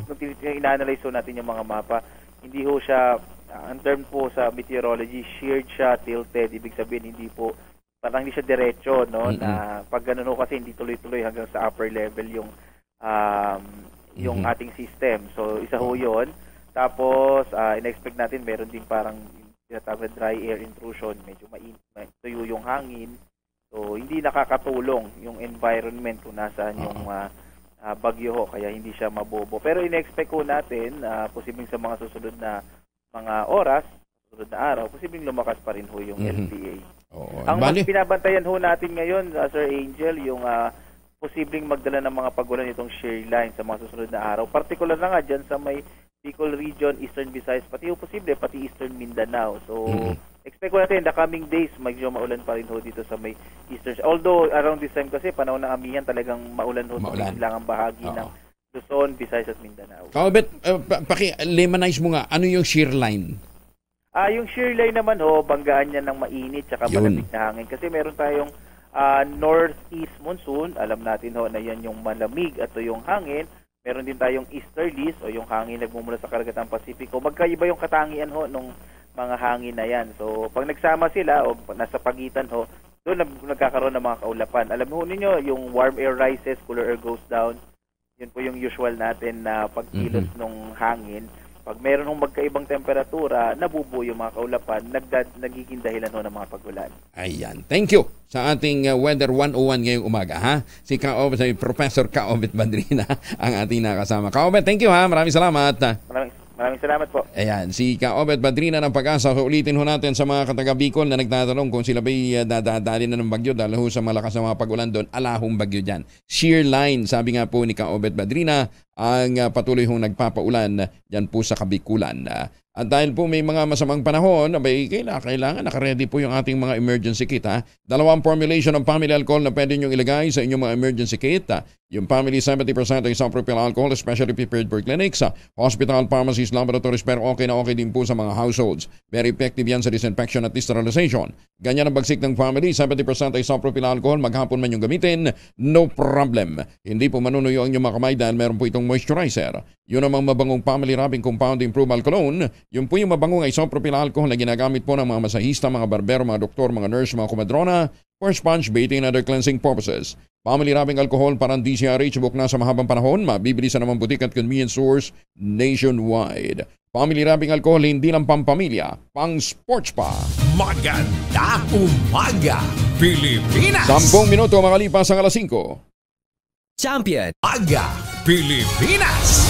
Nung ina-analyze natin yung mga mapa, hindi ho siya, ang term po sa meteorology, sheared siya, tilted. Ibig sabihin, parang hindi siya diretso, no? Na pag ganun ho kasi hindi tuloy-tuloy hanggang sa upper level yung ating system. So, isa ho yun. Tapos, in-expect natin, meron din parang tinatawag dry air intrusion, medyo tuyo yung hangin. So, hindi nakakatulong yung environment kung nasaan yung bagyo ho, kaya hindi siya mabobo. Pero in-expect ko natin, posibleng sa mga susunod na mga oras, susunod na araw, posibleng lumakas pa rin ho yung LPA. Ang mas binabantayan ho natin ngayon, Sir Angel, yung posibleng magdala ng mga pagulan itong shear line sa mga susunod na araw. Particular na nga dyan sa may Bicol region, Eastern Visayas, pati Eastern Mindanao. So, expect ko natin in the coming days, medyo maulan pa rin ho dito sa may Eastern. Although, around this time kasi, panahon ng amihan, talagang maulan ho sa silangang bahagi ng Luzon, Visayas at Mindanao. Kaobet, paki-lemanize mo nga, ano yung shear line? Yung shear line naman banggaan niya ng mainit tsaka malamig na hangin kasi meron tayong northeast monsoon. Alam natin na yan yung malamig at yung hangin. Meron din tayong easterlies o yung hangin nagmumula sa karagatan Pasipiko. Magkaiba yung katangian nung mga hangin na yan. So pag nagsama sila o nasa pagitan doon nagkakaroon ng mga kaulapan. Alam mo ninyo, yung warm air rises, cooler air goes down. Yun po yung usual natin na pagkilos ng hangin. Pag meron ng magkaibang temperatura, nabubuo yung mga kaulapan, nagiging dahilan ng mga pagulan. Ayan. Thank you sa ating Weather 101 ngayong umaga. Si Professor Kaobet Badrina ang ating nakasama. Kaobet, thank you ha. Maraming salamat. Maraming salamat po. Ayan, si Kaobet Badrina ng Pag-asa. Ulitin natin sa mga kataga Bicol na nagtatanong kung sila ba'y dadali na ng bagyo dahil sa malakas na mga pag-ulan doon. Alahong bagyo dyan. Shear line, sabi nga po ni Kaobet Badrina, ang patuloy nagpapaulan dyan po sa Kabikulan. At dahil po may mga masamang panahon, kailangan nakaredy po yung ating mga emergency kit. Dalawang formulation ng family alcohol na pwede nyo ilagay sa inyong mga emergency kit. Yung family 70% ay isopropyl alcohol, especially prepared for clinics, hospital, pharmacies, laboratories, pero okay na okay din po sa mga households. Very effective yan sa disinfection at sterilization. Ganyan ang bagsik ng family, 70% ay isopropyl alcohol, maghapon man yung gamitin, no problem. Hindi po manunuyo ang inyong mga kamay dahil meron po itong moisturizer. Yun namang mabangong family rubbing compound improved cologne. Yun po yung mabangong isopropyl alcohol na ginagamit po ng mga masahista, mga barbero, mga doktor, mga nurse, mga kumadrona for sponge bathing and other cleansing purposes. Family rubbing alcohol parang DCRH book na sa mahabang panahon, mabibili sa namang butik at convenience stores nationwide. Family rubbing alcohol hindi lang pampamilya, pang sports pa. Maganda umaga, Pilipinas! 10 minuto makalipas ang 5:00. Champion! Aga, Pilipinas!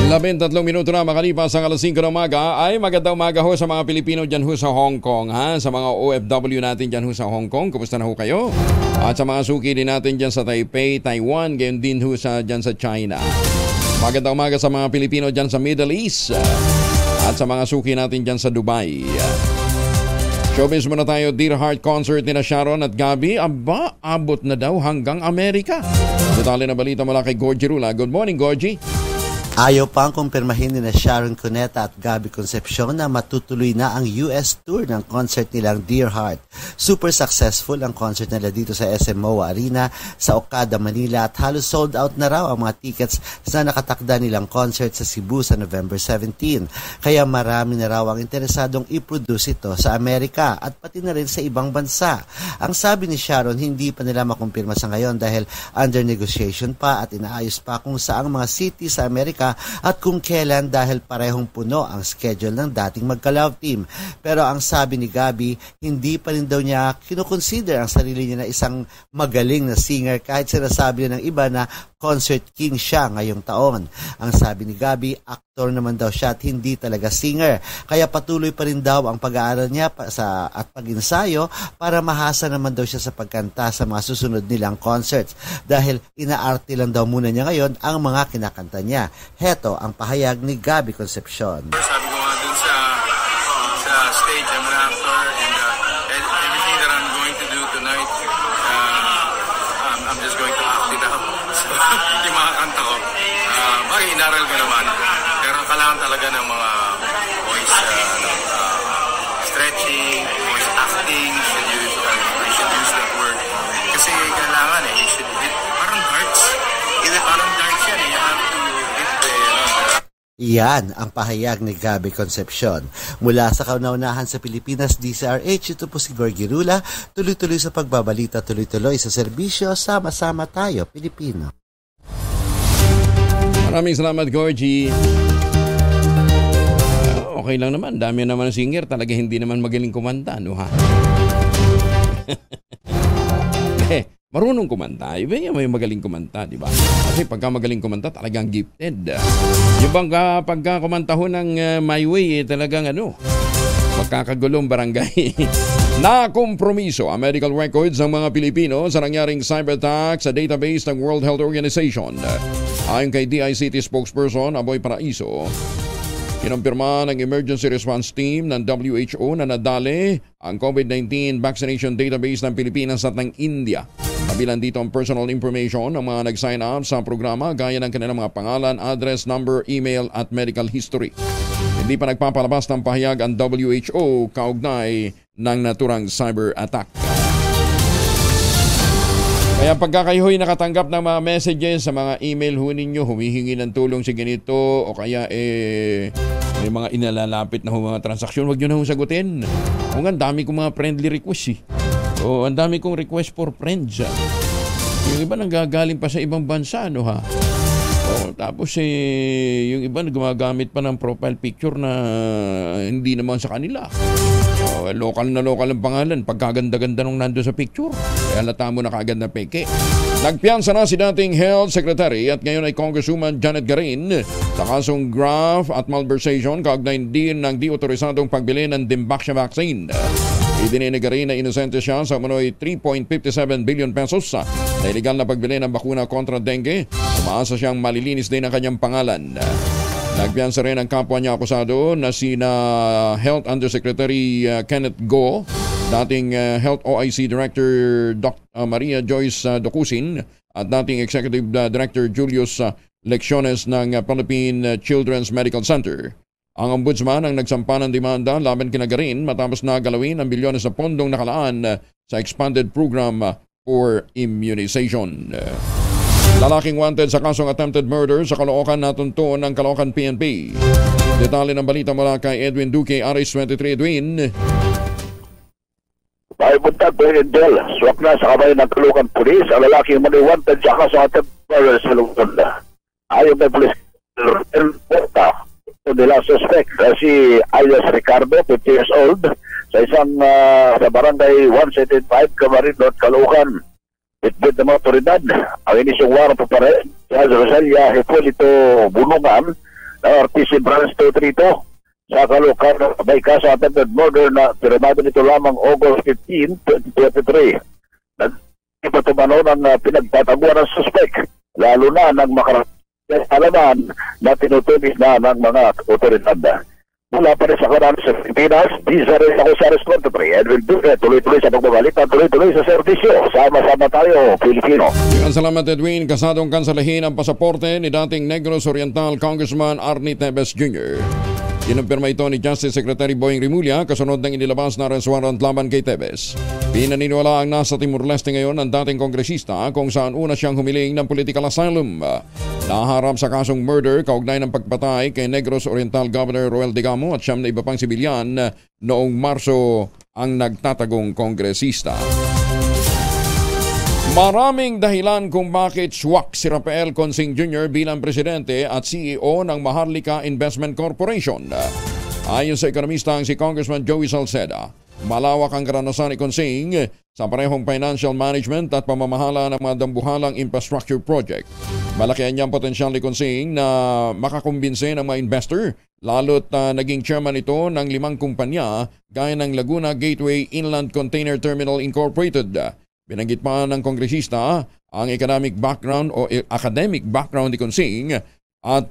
13 minuto na makalipas ang 5:00 ng umaga. Ay magandang umaga sa mga Pilipino dyan sa Hong Kong. Sa mga OFW natin dyan sa Hong Kong. Kumusta na kayo? At sa mga suki din natin dyan sa Taipei, Taiwan, gayon din dyan sa China. Magandang umaga sa mga Pilipino dyan sa Middle East. At sa mga suki natin dyan sa Dubai. Showbiz muna tayo. Dear Heart concert ni Sharon at Gabi. Aba, abot na daw hanggang Amerika. Detalye na balita mula kay Gorgie Rula. Good morning, Gorgie. Ayaw pang kumpirmahin ni Sharon Cuneta at Gabi Concepcion na matutuloy na ang US tour ng concert nilang Dear Heart. Super successful ang concert nila dito sa SM MOA Arena sa Okada, Manila at halos sold out na raw ang mga tickets sa nakatakda nilang concert sa Cebu sa November 17. Kaya marami na raw ang interesadong i-produce ito sa Amerika at pati na rin sa ibang bansa. Ang sabi ni Sharon, hindi pa nila makumpirma sa ngayon dahil under negotiation pa at inaayos pa kung saang mga city sa Amerika at kung kailan dahil parehong puno ang schedule ng dating magka-love team. Pero ang sabi ni Gabi, hindi pa rin daw niya kinukonsider ang sarili niya na isang magaling na singer kahit sinasabi ng iba na concert king siya ngayong taon. Ang sabi ni Gabi, aktor naman daw siya at hindi talaga singer. Kaya patuloy pa rin daw ang pag-aaral niya at pag-ensayo para mahasa naman daw siya sa pagkanta sa mga susunod nilang concerts. Dahil inaarte lang daw muna niya ngayon ang mga kinakanta niya. Heto ang pahayag ni Gabi Concepcion. Sabi ko nga dun sa stage, I'm an actor and everything that I'm going to do tonight, I'm just going to act it out. So, yung mga kanta ko, bagay inaral ko naman, pero kailangan talaga ng mga voice stretching, voice acting, you should use that word. Kasi kailangan parang darts. Parang darts yan you have to Yan ang pahayag ni Gabi Concepcion. Mula sa kauna-unahan sa Pilipinas, DCRH, ito po si Gorgie Rula. Tuloy-tuloy sa pagbabalita, tuloy-tuloy sa serbisyo. Sama-sama tayo, Pilipino. Maraming salamat, Gorgie. Okay lang naman. Dami naman ng singer. Talaga hindi naman magaling kumanta, no ha? Marunong kumanta. Iba yung may magaling kumanta, di ba? Kasi pagka magaling kumanta, talagang gifted. Yung bang pagka kumanta ho ng My Way, talagang magkakagulong barangay. Nakompromiso ang medical records ng mga Pilipino sa nangyaring cyber attack sa database ng World Health Organization. Ayon kay DICT spokesperson Aboy Paraiso, kinumpirma ng Emergency Response Team ng WHO na nadali ang COVID-19 vaccination database ng Pilipinas at ng India. Kabilang dito ang personal information ng mga nag-sign up sa programa gaya ng kanilang mga pangalan, address, number, email at medical history. Hindi pa nagpapalabas ng pahayag ang WHO kaugnay ng naturang cyber attack. Kaya pagka kayo nakatanggap ng mga messages sa mga email ho ninyo, humihingi ng tulong si ganito o kaya may mga inalalapit na mga transaksyon, huwag nyo na sagutin. O nga, ang dami kong mga friendly request O ang dami kong request for friends. Yung iba nanggagaling pa sa ibang bansa, no ha? Tapos yung iba gumagamit pa ng profile picture na hindi naman sa kanila. Local na local ang pangalan. Pagkaganda-ganda nung nando sa picture. Kaya lata mo na kaagad na peke. Nagpiyansa na si dating Health Secretary at ngayon ay Congresswoman Janet Garin sa kasong graft at malversation kaugnay din ng di otorisadong pagbili ng Dimbaksya vaccine. Idininig rin na inosente siya sa manoy 3.57 billion pesos na illegal na pagbili ng bakuna kontra dengue. Umaasa siyang malilinis din ang kanyang pangalan. Nagpiyansa rin ang kapwa niya akusado na sina Health Undersecretary Kenneth Go, dating Health OIC Director Maria Joyce Docusin at dating Executive Director Julius Lecciones ng Philippine Children's Medical Center. Ang ombudsman ang nagsampa ng demanda laban kina Garin matapos na galawin ang bilyones na pondong nakalaan sa expanded program for immunization. Lalaking wanted sa kasong attempted murder sa Caloocan natunto ng Caloocan PNP. Detalye ng balita mula kay Edwin Duque, Aris 23. Edwin. May buntag po yung Del. Swak na sa kamay ng Caloocan Police. Ang lalaki mali wanted sa kasong attempted murder sa Luzon. Ayon may police nila suspect si alias Ricardo, 50 years old, sa isang sa barangay 175 Camarin, North Caloocan. Bitbit ng mga otoridad ang inisyong warang paparin sa Rosalia Hipolito Bunungan ng RTC Branch 232 sa Caloocan. May kaso attempted murder na pinamado nito lamang August 15, 2023. Nagpatumano ng pinagtatabuan ng suspect, lalo na ng alaman na tinutulis na ng mga otoridad. Mula pa rin sa kanan sa Pilipinas, di sa rin ako sa Aris 23. Edwin Duque, tuloy-tuloy sa pagbabalik at tuloy-tuloy sa serbisyo. Sama-sama tayo, Pilipino. Salamat Edwin. Kasadong kansalahin ang pasaporte ni dating Negros Oriental Congressman Arnie Tevez Jr. Kinumpirma ito ni Justice Secretary Boying Rimulya kasunod ng inilabas na arrest warrant laban kay Tevez. Pinaniniwala ang nasa Timor-Leste ngayon ang dating kongresista kung saan una siyang humiling ng political asylum. Naharap sa kasong murder kaugnay ng pagpatay kay Negros Oriental Governor Roel Digamo at siyam na iba pang sibilyan noong Marso ang nagtatagong kongresista. Maraming dahilan kung bakit swak si Rafael Consing Jr. bilang presidente at CEO ng Maharlika Investment Corporation. Ayon sa ekonomista si Congressman Joey Salceda, malawak ang karanasan ni Consing sa parehong financial management at pamamahala ng mga dambuhalang infrastructure project. Malaki niyang potensyal ni Consing na makakumbinse ng mga investor, lalo't naging chairman ito ng 5 kumpanya gaya ng Laguna Gateway Inland Container Terminal Incorporated. Binanggit pa ng kongresista ang academic background ni Consing at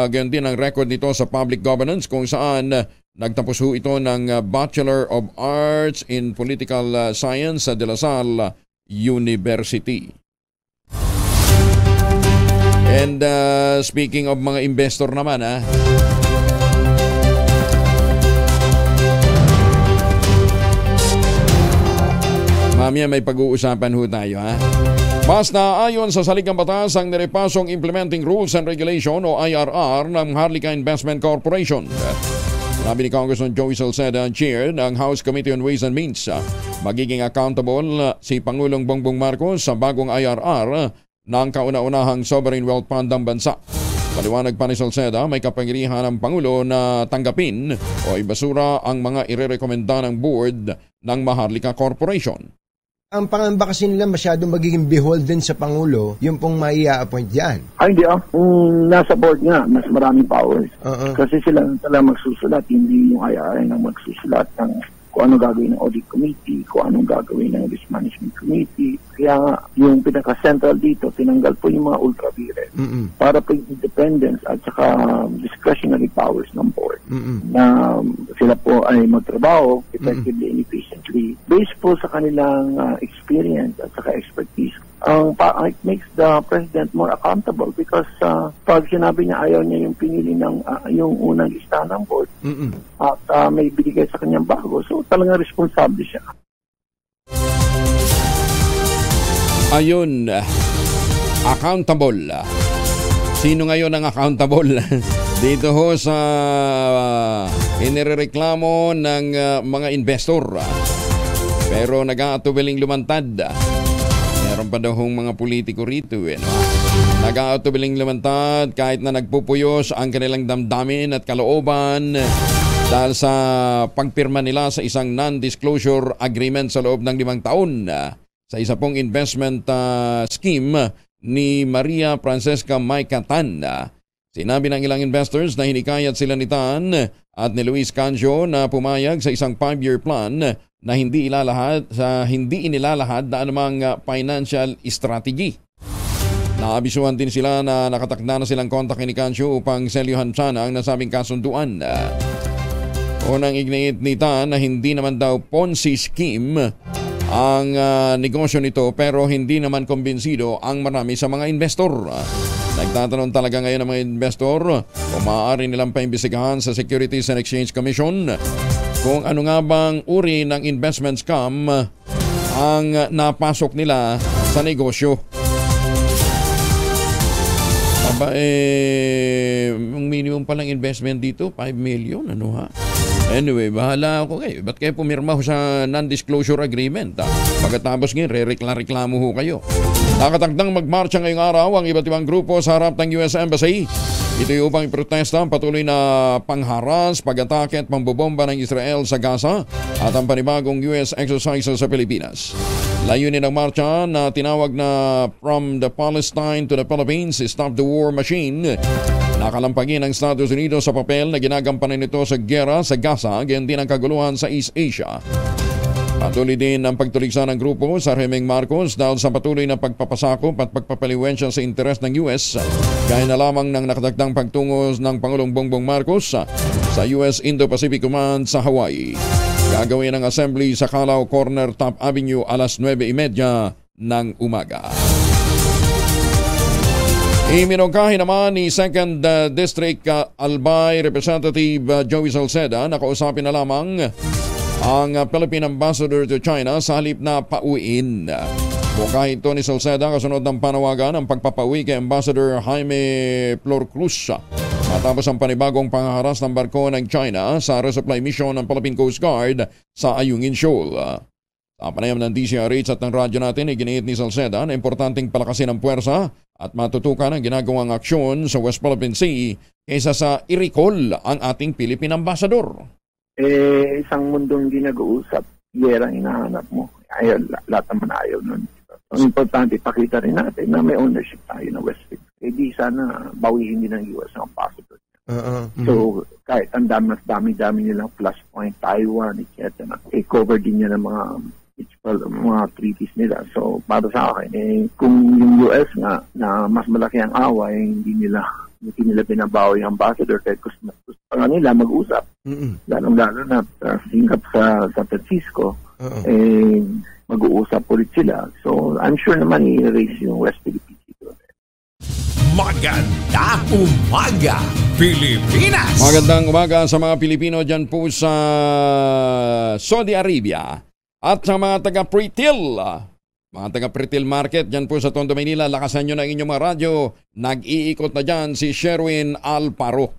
gayon din ang record nito sa public governance kung saan nagtapos ho ito ng Bachelor of Arts in Political Science sa De La Salle University. And speaking of mga investor naman mamaya may pag-uusapan ho tayo Basta ayon sa saligang batas ang nirepasong Implementing Rules and Regulation o IRR ng Maharlika Investment Corporation. Sabi ni Congressman Joey Salceda, chair ng House Committee on Ways and Means, magiging accountable si Pangulong Bongbong Marcos sa bagong IRR ng kauna-unahang sovereign wealth fund ng bansa. Paliwanag pa ni Salceda, may kapangyarihan ng Pangulo na tanggapin o ibasura ang mga irerekomenda ng board ng Maharlika Corporation. Ang pangamba kasi nila masyadong magiging beholden sa Pangulo, yung pong mai-appoint yan. Hindi Kung nasa board nga, mas maraming powers. Kasi sila talaga magsusulat, hindi yung IRR na magsusulat ng kung anong gagawin ng Audit Committee, kung anong gagawin ng Risk Management Committee. Kaya nga, yung pinaka-central dito, tinanggal po yung mga ultra-vires para po yung independence at saka discretionary powers ng board na sila po ay magtrabaho effectively and efficiently based po sa kanilang experience at saka expertise. it makes the president more accountable because pag sinabi niya ayaw niya yung pinili ng yung unang listahan ng board at may binigay sa kanyang bago, so talagang responsable siya. Ayun, accountable. Sino ngayon ang accountable? Dito ho sa inireklamo ng mga investor. Pero nag-aatubiling lumantad. Meron pa daw hong mga politiko rito. Nag-aatubiling lumantad kahit na nagpupuyos ang kanilang damdamin at kalooban dahil sa pagpirma nila sa isang non-disclosure agreement sa loob ng 5 taon sa isa pong investment scheme ni Maria Francesca Maicatan. Sinabi ng ilang investors na hinikayat sila ni Tan at ni Luis Canjo na pumayag sa isang 5-year plan na hindi inilalahad na anumang financial strategy. Naabisuhan din sila na nakatakda na silang kontakin ni Canjo upang selyuhan sana ang nasabing kasunduan. Unang ignit ni Tan na hindi naman daw Ponzi scheme ang negosyo nito pero hindi naman kumbinsido ang marami sa mga investor. Nagtatanong talaga ngayon ang mga investor kung maaari nilang paimbestigahan sa Securities and Exchange Commission kung ano nga bang uri ng investment scam ang napasok nila sa negosyo. Aba ang minimum palang investment dito, 5 million, ano ha? Anyway, bahala ako kayo. Ba't kayo pumirma ho sa non-disclosure agreement? Pagkatapos ngayon, re-reklamo ho kayo. Nakatagdang magmarcha ngayong araw ang iba't ibang grupo sa harap ng US Embassy. Ito yung upang iprotesta ang patuloy na pangharas, pag-atake at pambobomba ng Israel sa Gaza at ang panibagong US exercises sa Pilipinas. Layunin ng marcha na tinawag na From the Palestine to the Philippines, Stop the War Machine. Nakalampagin ng Estados Unidos sa papel na ginagampanan nito sa gera sa Gaza, gayon din ang kaguluhan sa East Asia. Patuloy din ang pagtuligsa ng grupo sa Remeng Marcos dahil sa patuloy na pagpapasakop at pagpapaliwensya sa interes ng US, gaya na lamang ng nakadagdang pagtungo ng Pangulong Bongbong Marcos sa US Indo-Pacific Command sa Hawaii. Gagawin ang assembly sa Calao Corner Top Avenue alas 9:30 ng umaga. Iminungkahi naman ni 2nd District Albay Representative Joey Salceda na kausapin na lamang ang Philippine Ambassador to China sa halip na pauwiin. Mungkahi ito ni Salceda kasunod ng panawagan ng pagpapauwi kay Ambassador Jaime Florcruz matapos ang panibagong pangharas ng barko ng China sa resupply mission ng Philippine Coast Guard sa Ayungin Shoal. Sa panayam ng DCRH at ng radyo natin, iginiit ni Salceda na importanteng palakasin ang puwersa at matutukan ang ginagawang aksyon sa West Philippine Sea kaysa sa i-recall ang ating Philippine Ambassador. Isang mundong hindi nag-uusap, gera ang hinahanap mo. Ayaw, lahat naman ayaw nun. Ang importante, pakita rin natin na may ownership tayo na West Philippine. Di sana bawihin din ng US ang ambassador. So, kahit ang dami nilang plus point, Taiwan, etc. Cover din niya ng mga treaties nila. So, para sa akin, kung yung US nga na mas malaki ang away, hindi nila binabawi yung ambassador kahit gusto nila mag-usap. Lalong-lalo na Singapore sa San Francisco, mag-uusap ulit sila. So, I'm sure naman i-raise yung West Philippines. Magandang umaga, Pilipinas! Magandang umaga sa mga Pilipino dyan po sa Saudi Arabia at sa mga taga-Pretil. Mga taga-Pretil Market dyan po sa Tondo, Maynila. Lakasan nyo na inyong mga radyo. Nag-iikot na dyan si Sherwin Alparo.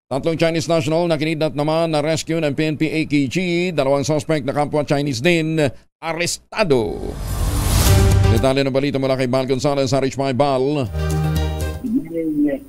3 Chinese national na kinidnap naman na rescue ng PNP AKG. 2 suspect na kapwa Chinese din arestado. Detalye ng balita mula kay Bal Gonzales sa RH5 Bal.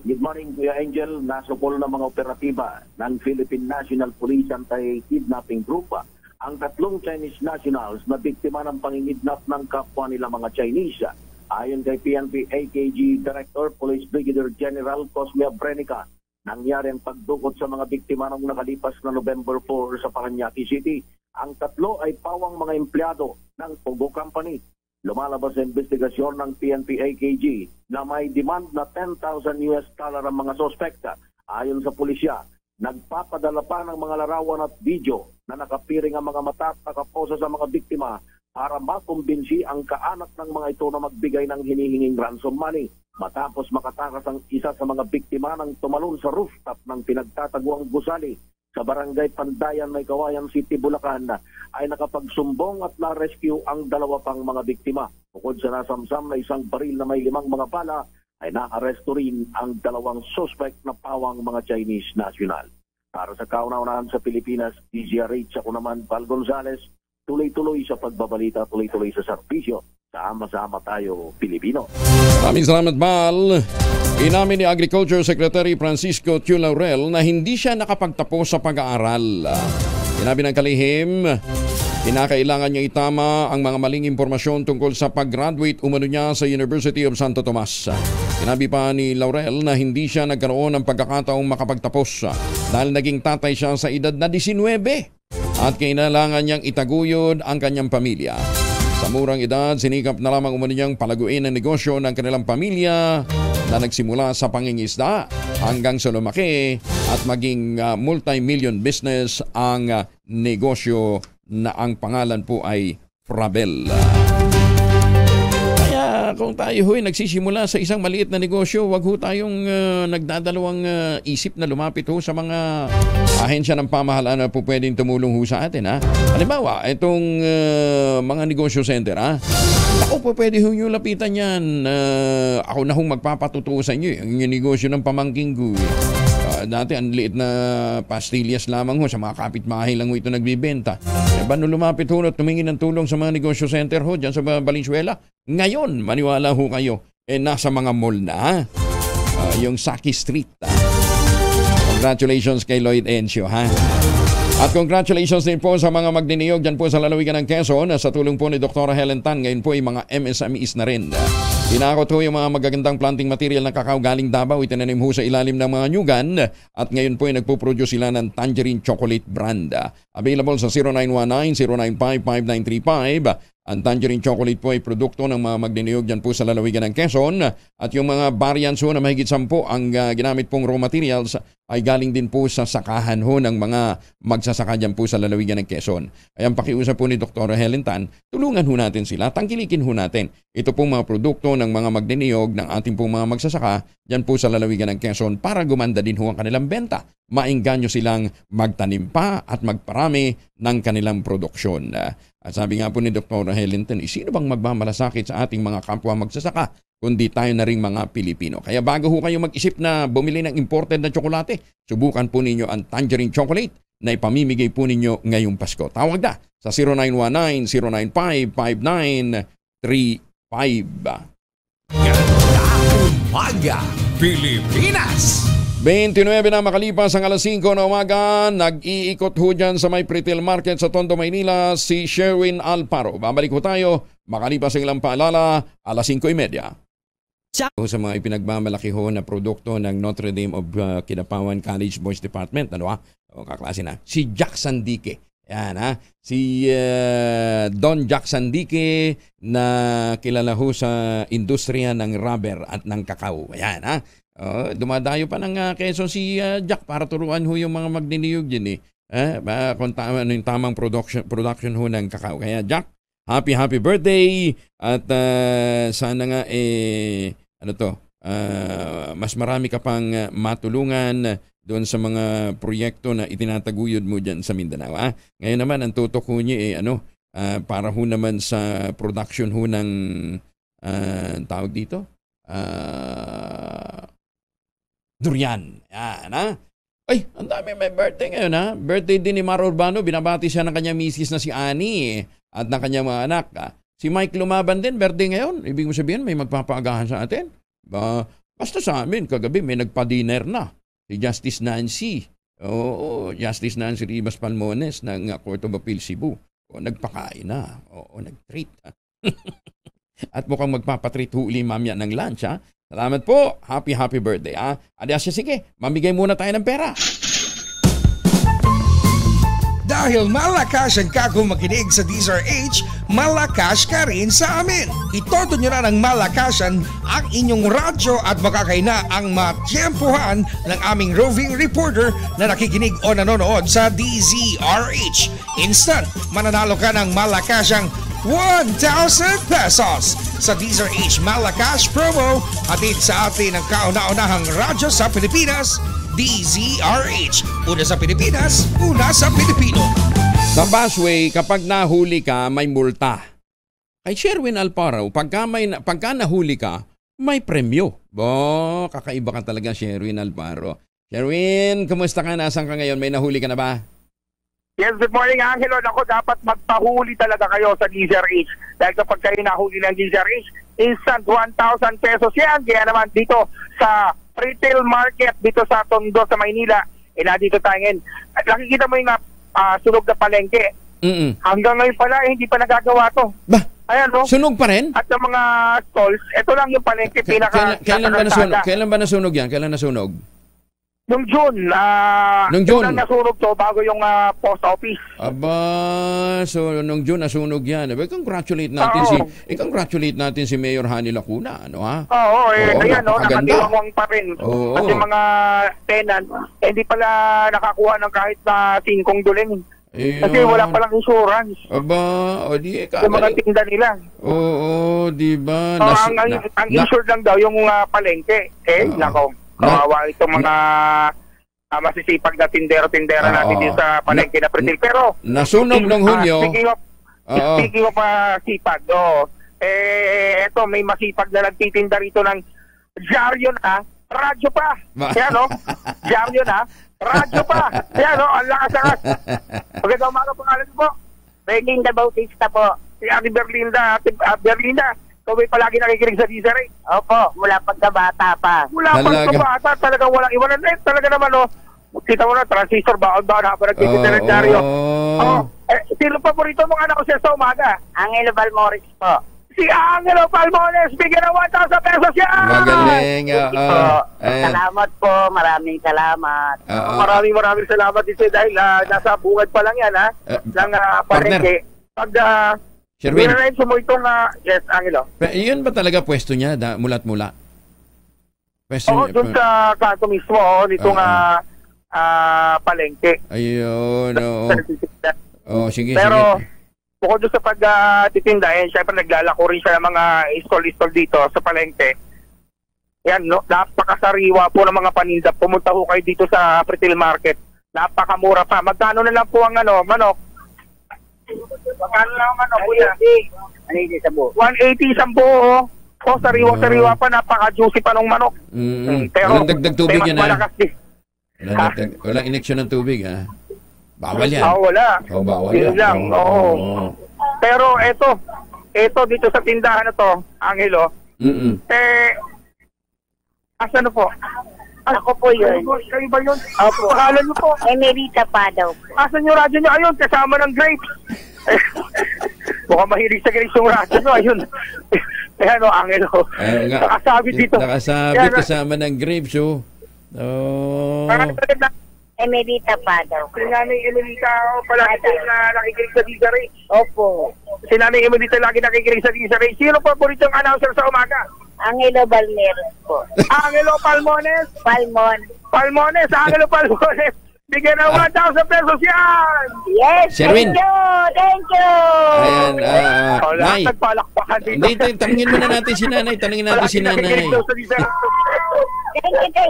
Good morning, Kuya Angel. Nasupol ng mga operatiba ng Philippine National Police Anti-Kidnapping Group ang 3 Chinese nationals na biktima ng pangingidnap ng kapwa nila mga Chinese. Ayon kay PNP AKG Director Police Brigadier General Cosme Brenica, nangyari ang pagdukot sa mga biktima noong nakalipas na November 4 sa Paranaque City. Ang 3 ay pawang mga empleyado ng Pogo Company. Lumalabas sa investigasyon ng PNP AKG na may demand na $10,000 ang mga sospekta. Ayon sa pulisya, nagpapadala pa ng mga larawan at video na nakapiring ang mga mata at nakaposa sa mga biktima para makumbinsi ang kaanak ng mga ito na magbigay ng hinihinging ransom money matapos makatakas ang isa sa mga biktima ng tumalon sa rooftop ng pinagtataguang gusali sa barangay Pandayan, May Kawayan City, Bulacan ay nakapagsumbong at na-rescue ang dalawa pang mga biktima. Bukod sa nasamsam na isang baril na may 5 mga bala, ay naaresto rin ang 2 suspect na pawang mga Chinese national. Para sa kauna-unahan sa Pilipinas, DZRH, ako naman, Val Gonzales, tuloy-tuloy sa pagbabalita, tuloy-tuloy sa serbisyo. Sama-sama tayo, Pilipino. Maraming salamat, Val. Inamin ni Agriculture Secretary Francisco Q. Laurel na hindi siya nakapagtapos sa pag-aaral. Sinabi ng kalihim, kinakailangan niya itama ang mga maling impormasyon tungkol sa pag-graduate umano niya sa University of Santo Tomas. Sinabi pa ni Laurel na hindi siya nagkaroon ng pagkakataong makapagtapos dahil naging tatay siya sa edad na 19 at kailangan niyang itaguyod ang kanyang pamilya. Sa murang edad, sinikap na lamang umano niyang palaguin ang negosyo ng kanilang pamilya na nagsimula sa pangingisda hanggang sa lumaki at maging multi-million business ang negosyo na ang pangalan po ay Frabel. Kaya kung tayo ho'y nagsisimula sa isang maliit na negosyo, wag ho tayong nagdadalawang isip na lumapit ho sa mga ahensya ng pamahalaan na po pwedeng tumulong ho sa atin. Halimbawa, itong mga negosyo center. Ako po pwede ho nyo lapitan yan. Ako na hong magpapatutuo sa inyo. Ang negosyo ng pamangking ko. Dati ang liit na pastillas lamang ho, sa mga kapitbahay lang ho ito nagbibenta. Ba no lumapit ho at tumingin ng tulong sa mga negosyo center ho dyan sa Valenzuela? Ngayon, maniwala ho kayo, nasa mga mall na. Yung Saki Street. Congratulations kay Lloyd Encio, ha? At congratulations din po sa mga magdiniyog dyan po sa lalawigan ng Quezon sa tulong po ni Dr. Helen Tan. Ngayon po ay mga MSMEs na rin. Tinakot ho yung mga magagandang planting material ng kakao galing Davao. Itinanim ho sa ilalim ng mga nyugan at ngayon po ay nagpo-produce sila ng Tangerine Chocolate brand. Available sa 0919-095-5935. Ang Tangerine Chocolate po ay produkto ng mga magdiniyog dyan po sa lalawigan ng Quezon. At yung mga variants ho na mahigit 10 ang ginamit pong raw materials ay galing din po sa sakahan ho ng mga magsasaka dyan po sa lalawigan ng Quezon. Ay ang pakiusap po ni Dr. Helen Tan, tulungan ho natin sila, tangkilikin ho natin. Ito pong mga produkto ng mga magdiniyog ng ating pong mga magsasaka dyan po sa lalawigan ng Quezon para gumanda din ho ang kanilang benta. Maingganyo silang magtanim pa at magparami ng kanilang produksyon. At sabi nga po ni Dr. Helen Tan, sino bang magmamalasakit sa ating mga kapwa magsasaka kundi tayo na ring mga Pilipino? Kaya bago ho kayo mag-isip na bumili ng imported na tsokolate, subukan po ninyo ang Tangerine Chocolate na ipamimigay po ninyo ngayong Pasko. Tawag na sa 0919-095-5935. Umaga, Pilipinas! 29 na makalipas ang alas 5 na umaga, nag-iikot ho dyan sa may Retail Market sa Tondo, Maynila, si Sherwin Alparo. Babalik ho tayo, makalipas ang ilang paalala, alas 5:30. Sa mga ipinagmamalaki ho na produkto ng Notre Dame of Kidapawan College Boys Department, kaklase na, si Jack Sandique. Yan, si Don Jack Sandique na kilala ho sa industriya ng rubber at ng kakao. Yan, dumadayo pa ng Quezon si Jack para turuan ho yung mga magdiniyog din kung yung tamang production ho ng kakao. Kaya Jack, happy birthday at sana nga mas marami ka pang matulungan doon sa mga proyekto na itinataguyod mo dyan sa Mindanao. Ngayon naman ang tutok ho niya para ho naman sa production ho ng tawag dito durian. Yan, Ay, ang dami may birthday ngayon, Birthday din ni Mar Urbano. Binabati siya ng kanyang misis na si Annie at ng kanyang mga anak. Si Mike Lumaban din, birthday ngayon. Ibig mo sabihin, may magpapaagahan sa atin. Basta sa amin, kagabi may nagpa-dinner na. Si Justice Nancy. Justice Nancy Ribas Palmones ng Court of Appeal Cebu. Nagpakain na. Nag-treat. At mukhang magpapatreat huli mamaya ng lunch, Salamat po. Happy birthday, Adyasya, sige, mamigay muna tayo ng pera. Dahil malakas ang kakong makinig sa DZRH, malakas ka rin sa amin. Itodo nyo na ng malakasan ang inyong radyo at makakaina ang matyempohan ng aming roving reporter na nakikinig o nanonood sa DZRH. Instant, mananalo ka ng malakasang 1,000 pesos. Sa DZRH Malacash promo, hatid sa atin ang kauna-unahang radyo sa Pilipinas, DZRH. Una sa Pilipinas, una sa Pilipino. Sa busway, kapag nahuli ka, may multa. Kay Sherwin Alparo, pagka nahuli ka, may premyo. Kakaiba ka talaga, Sherwin Alparo. Sherwin, kumusta ka? Nasaan ka ngayon? May nahuli ka na ba? Yes, good morning, Angelo. Ako, dapat magpahuli talaga kayo sa DZRH. Dahil kapag kayo nahuli ng DZRH, instant 1,000 pesos yan. Kaya naman dito sa retail market, dito sa Tondo, sa Maynila, dito tayo ngayon. At nakikita mo yung sunog na palengke. Hanggang ngayon pala, hindi pa nagagawa to. Ayan, no? Sunog pa rin? At ng mga stalls, ito lang yung palengke Kailan ba nasunog yan? Kailan nasunog? Nung June. Nung June? Nasunog to bago yung post office. So nung June nasunog yan. Congratulate natin si Mayor Hani Lacuna, ano ha? Oo, ayan, no, nakadiwangwang pa rin. At yung mga tenant, hindi pala nakakuha ng kahit na 5 duling. Kasi wala palang insurance. Yung mga tinda nila. Di ba? Ang insured lang daw yung palengke. Nako. Kawawa itong mga masisipag na tindera natin din sa palengke na pretil. Pero nasunog ng Hunyo. Speaking of sipag, eto may masipag na nagtitinda rito ng dyaryo na radyo pa. Yan, no? Dyaryo na radyo pa. Yan, no? Ang lakas-lakas. Magandang umaga, pangalan po. Berlinda Bautista po. Si Ate Berlinda. So may palagi nakikinig sa DZRH. Opo, mula pagkabata pa. Mula pagkabata, talagang walang iwanan. Talaga naman, no? Kita mo na, transistor, baon-baon habang nagtitinda ng dyaryo. Sino paborito mong anak ko siya sa umaga? Angelo Balmores po. Si Angelo Balmores, bigyan ng 1,000 pesos yan! Magaling. Salamat po, maraming salamat. Maraming salamat dito dahil nasa bungad pa lang yan, ha? Ng palengke. Pag Sherwin. mo itong, yes, Angelo. Yun ba talaga pwesto niya, mulat-mula? Doon sa kanto mismo, nitong palengke. Ayun, sige. Pero, bukod doon sa pagtitinda, syempre naglalako rin siya ng mga stall dito sa palengke. Yan, no? Napakasariwa po ng mga paninda. Pumunta ho kayo dito sa retail market. Napakamura pa. Magkano na lang po ang manok? Magkano lang ang manok, kuya? 180 sa buo. 180 sa buo. Sariwa-sariwa pa. Napaka-juicy pa ng manok. Pero, walang dagdag tubig yan, malakas din. Walang ineksyon ng tubig, ha? Bawal yan. Wala. Bawal yan. Lang, Pero ito dito sa tindahan na to, Angelo, asan po? Ako po yun. Kayo ba yun? Opo. Pangalan niyo po? Emerita pa daw. Asan yung radyo niyo? Ayun, kasama ng grapes. Mukhang mahilig sa grapes yung radyo niyo. Ayun. Ayan o, Angelo. Nakasabit dito. Nakasabit kasama ng grapes, Emerita pa daw. Si Nanay Emerita pala na nakikinig sa DZRH. Opo. Si Nanay Emerita lagi nakikinig sa DZRH. Sino po paboritong announcer sa umaga? Angelo Balmores po. Angelo Palmones? Palmones, Angelo Palmones. Bigyan ng 1,000 pesos yan! Yes, Sherwin. Thank you! Ayan, Nay. Nagpalakpakan dito. Tanungin muna natin si Nanay. Thank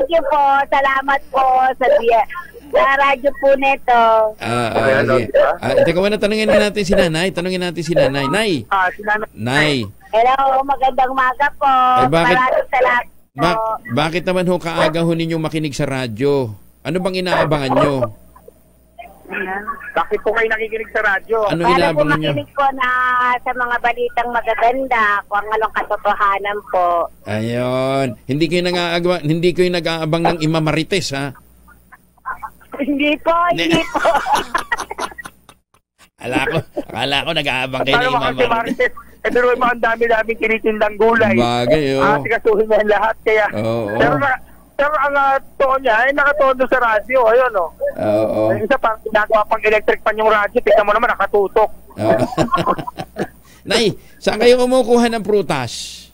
you po. Salamat po sa radyo po neto. Teka muna, tanungin natin si Nanay. Nay. Nay. Hello, magandang umaga po. Maraming salamat po. Bakit naman kaaga ninyong makinig sa radyo? Ano bang inaabangan nyo? Bakit po kayo nakikinig sa radyo? Ano para po inaabangan nyo? makinig po na sa mga balitang magaganda, kung anong katotohanan po. Ayun. Hindi kayo nag-aabang ng Imamarites, ha? Hindi po. Akala ko nag-aabang kayo ng Imamarites. Pero may mga dami-daming tinitindang gulay. Bagay, Sikasuhin niya lahat. Kaya, pero ang toon niya ay nakatoon sa radyo. Ayun, isa pang ginagawa pang electric pan yung radyo. Tignan mo naman, nakatutok. Nay, saan kayo kumukuha ng prutas?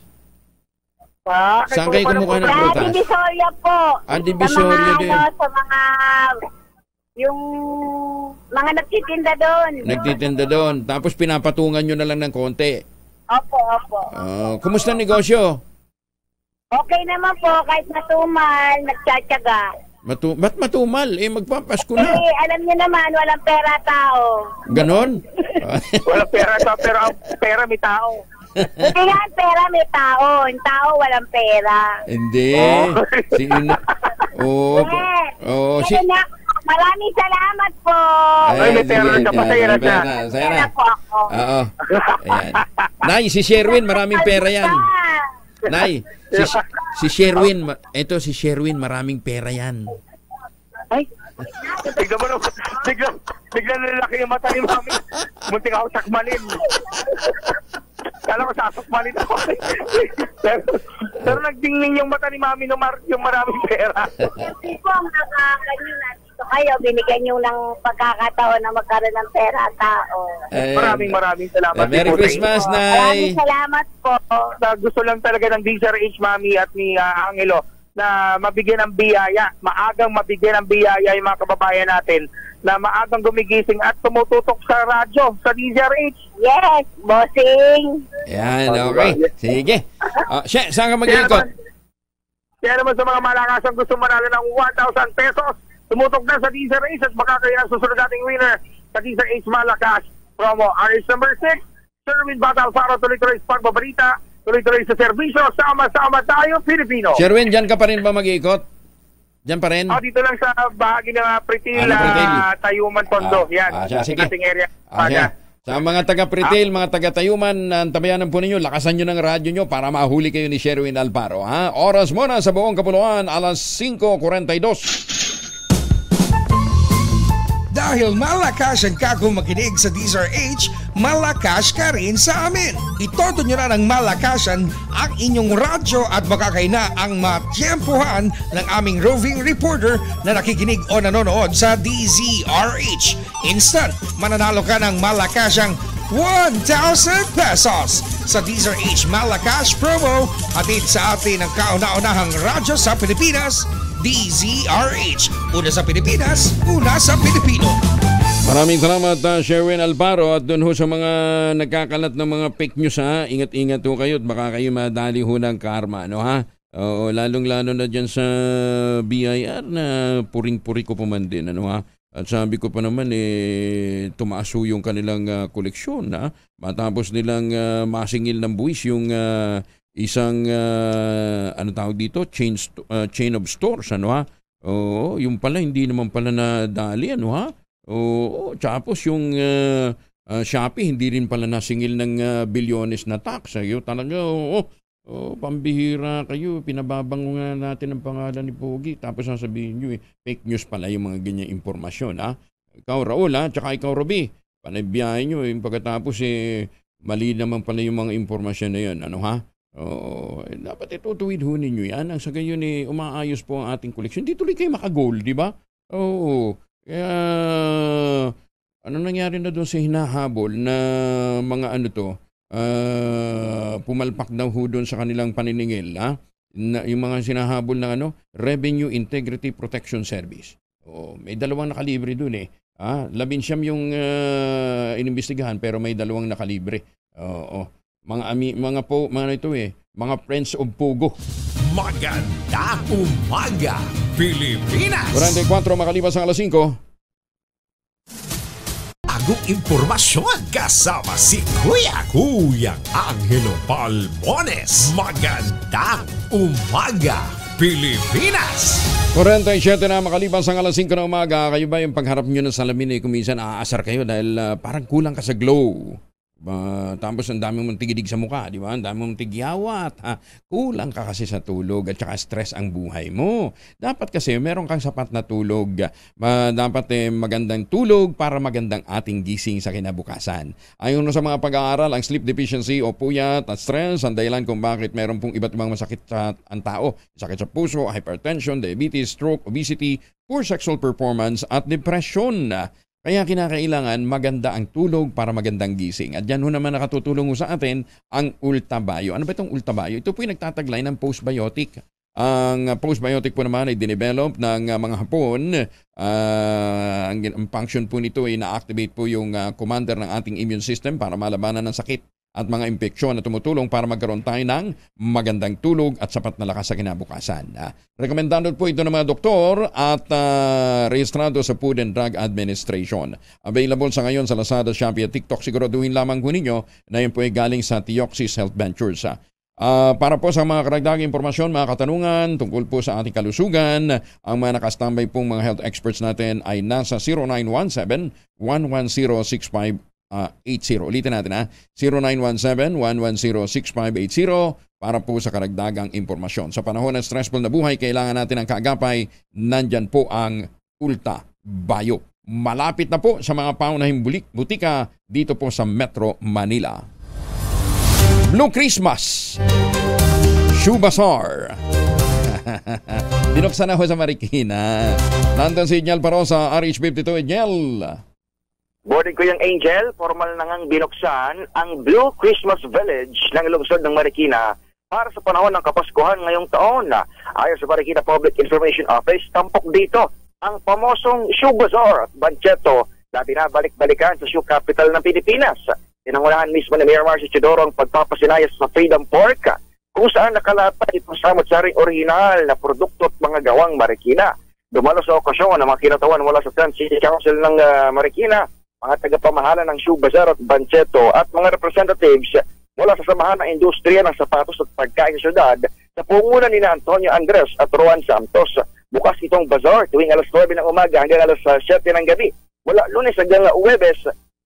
Saan kayo kumukuha ng prutas? Divisoria po. Divisoria din. Sa mga Yung mga nagtitinda doon. Nagtitinda doon. Tapos pinapatungan nyo na lang ng konti. Opo. Kumusta negosyo? Okay naman po, kahit matumal, nagtsatsaga. Ba't matumal? Magpapasko na. Alam niyo naman, walang pera tao. Ganon? Walang pera tao, pero ang pera may tao. Hindi nga ang pera may tao. Ang tao walang pera. Hindi. Maraming salamat po. May pera ka, masaya na siya. Masaya na. Po ako. Oo. Ayan. Nay, si Sherwin, maraming pera yan. Nay, si Sherwin, ito si Sherwin, maraming pera yan. Ay, tignan mo naman, tignan na lalaki yung mata ni Mami. Muntik ako sakmalin. Kala ko sasakmalin ako. Pero nagdingning yung mata ni Mami yung maraming pera. Kasi po, kanyo nandito kayo, binigyan nyo ng pagkakataon na magkaroon ng pera at tao. Maraming salamat. Merry Christmas, Nay. Maraming salamat po. Gusto lang talaga ng DZRH, Mami, at ni Angelo na mabigyan ng biyaya, maagang mabigyan ng biyaya yung mga kababayan natin na maagang gumigising at tumututok sa radyo, sa DZRH. Yes, bossing. Yan, okay. Sige. Saan ka mag-iikot? Kaya naman sa mga malakasang gusto manalo ng 1,000 pesos, tumutok na sa DZRH at baka kayo ang susunod nating winner sa DZRH Malakas promo. RH number 6, Sherwin Bata Alfaro, tuloy-tuloy sa pagbabalita, tuloy-tuloy sa serbisyo, sama-sama tayo, Pilipino. Sherwin, dyan ka pa rin ba mag-iikot? Dyan pa rin? Dito lang sa bahagi ng Pritil, Tayuman, Tondo. Yan, sige. ating area. Sa mga taga-Pritil, mga taga-Tayuman, antabayanan po ninyo, lakasan nyo ng radyo nyo para mahuli kayo ni Sherwin Alfaro. Oras muna sa buong kapuluan, alas 5:42. Dahil malakas ang kako makinig sa DZRH, malakas ka rin sa amin. Itodo nyo na ng malakasan ang inyong radyo at makakay na ang matyempuhan ng aming roving reporter na nakikinig o nanonood sa DZRH. Instant, mananalo ka ng malakasang 1,000 pesos sa DZRH Malakas promo, hatid sa atin ang kauna-unahang radyo sa Pilipinas, DZRH. Una sa Pilipinas, una sa Pilipino. Maraming salamat, Sherwin Alfaro. At doon ho sa mga nagkakalat ng mga fake news, ingat-ingat ho kayo at baka kayo madali ho ng karma, Oo, lalong-lalo na dyan sa BIR na puring-puri ko pa man din, At sabi ko pa naman, tumaas ho yung kanilang koleksyon, matapos nilang masingil ng buwis yung isang tawag dito, chain of stores, Oo, yung pala hindi naman pala nadali, Oo, tapos yung Shopee hindi rin pala nasingil ng bilyones na tax. Talaga, pambihira kayo, pinababango nga natin ang pangalan ni Pogi, tapos sasabihin nyo, fake news pala yung mga ganyan impormasyon, Ikaw, Raul, tsaka ikaw, Roby, panabiyahin nyo, pagkatapos, mali naman pala yung mga impormasyon na yun, dapat itutuwid ho ninyo yan, ang sa gayon, umaayos po ang ating koleksyon, di tuloy kayo makagoal, di ba? Oo, kaya, ano nangyari na doon sa hinahabol na mga pumalpak daw ho doon sa kanilang paniningil, na yung mga sinahabol ng Revenue Integrity Protection Service. May dalawang nakalibre doon 19 yung inimbestigahan pero may dalawang nakalibre. Mga friends of Pogo. Magandang umaga, Pilipinas! 44 makalipas ang alas 5. Bagong impormasyon kasama si Kuyang Angelo Palmones. Magandang umaga, Pilipinas! 47 na makalipas ang alas 5 na umaga. Kayo ba yung pagharap nyo ng salamin kuminsan aasar kayo dahil parang kulang ka sa glow? Tapos ang dami mong tigidig sa mukha, di ba? Ang dami mong tigyawat. Kulang ka kasi sa tulog at saka stress ang buhay mo. Dapat kasi meron kang sapat na tulog. Dapat magandang tulog para magandang ating gising sa kinabukasan. Ayon sa mga pag-aaral, ang sleep deficiency o puyat at stress ang dahilan kung bakit meron pong iba't ibang masakit sa ang tao. Sakit sa puso, hypertension, diabetes, stroke, obesity, poor sexual performance at depression. Kaya kinakailangan maganda ang tulog para magandang gising. At dyan ho naman nakatutulong sa atin ang Ultabayo. Ano ba itong Ultabayo? Ito po yung nagtataglay ng postbiotic. Ang postbiotic po naman ay dinevelop ng mga Hapon. Ang function po nito ay na-activate po yung commander ng ating immune system para malabanan ng sakit at mga impeksyon na tumutulong para magkaroon tayo ng magandang tulog at sapat na lakas sa kinabukasan. Rekomendado po ito ng mga doktor at rehistrado sa Food and Drug Administration. Available sa ngayon sa Lazada, Shopee at TikTok. Siguraduhin lamang po ninyo na yun po ay galing sa Theoxis Health Ventures. Para po sa mga karagdagang impormasyon, mga katanungan tungkol po sa ating kalusugan, ang mga nakastambay pong mga health experts natin ay nasa 0917-110-6580. Ulitin natin 0917-110-6580 para po sa karagdagang impormasyon. Sa panahon ng stressful na buhay, kailangan natin ng kaagapay. Nandyan po ang Ulta Bio. Malapit na po sa mga paunahing butika dito po sa Metro Manila. Blue Christmas, Shoe Bazaar. Binuksan na ho sa Marikina. Nandun si Inyel Parosa, RH52. Inyel. Boarding ko yung Angel, formal na ngang binuksan ang Blue Christmas Village ng lungsod ng Marikina para sa panahon ng Kapaskuhan ngayong taon. Ayon sa Marikina Public Information Office, tampok dito ang pamosong Shoe Bazaar at Bancheto na binabalik-balikan sa shoe capital ng Pilipinas. Tinangunahan mismo ni Mayor Marcy Chidoro ang pagpapasinayas sa Freedom Park kung saan nakalatag itong samot-saring orihinal na produkto at mga gawang Marikina. Dumalo sa okasyon ang mga kinatawan mula sa San City Council ng Marikina, mga tagapamahala ng Shoe Bazaar at Bancheto at mga representatives mula sa samahan ng industriya ng sapatos at pagkain sa syudad sa pungunan ni Antonio Andres at Roan Santos. Bukas itong bazaar tuwing alas 9 ng umaga hanggang alas 7 ng gabi. Wala Lunes hanggang Huwebes,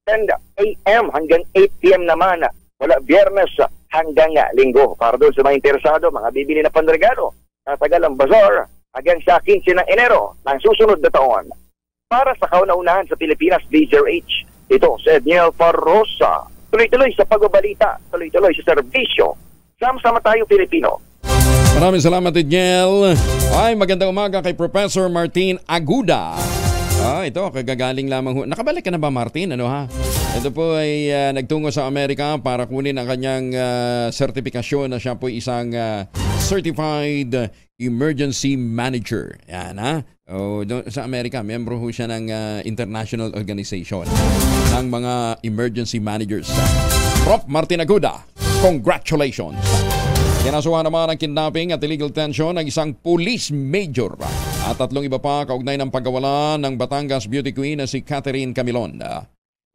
10 a.m. hanggang 8 p.m. naman. Wala Biyernes hanggang Linggo. Para doon sa mga interesado, mga bibili na panregalo, tatagal ang bazaar hanggang sa 15 ng Enero ng susunod na taon. Para sa kauna-unahan sa Pilipinas, DZRH, ito si Edniel Parrosa. Tuloy-tuloy sa pagbabalita, tuloy-tuloy sa serbisyo. Sama-sama tayo, Pilipino. Maraming salamat, Edniel. Ay, magandang umaga kay Professor Martin Aguda. Ito, kagagaling lamang. Nakabalik ka na ba, Martin? Ano ha? Ito po ay nagtungo sa Amerika para kunin ang kanyang sertifikasyon na siya po isang Certified Emergency Manager. Yan ha? Sa Amerika, membro ho siya ng international organization ng mga emergency managers. Prof. Martin Aguda, congratulations! Kinasuhan naman ang kidnapping at illegal detention ng isang police major at 3 iba pa kaugnay ng pagkawala ng Batangas beauty queen na si Catherine Camilon.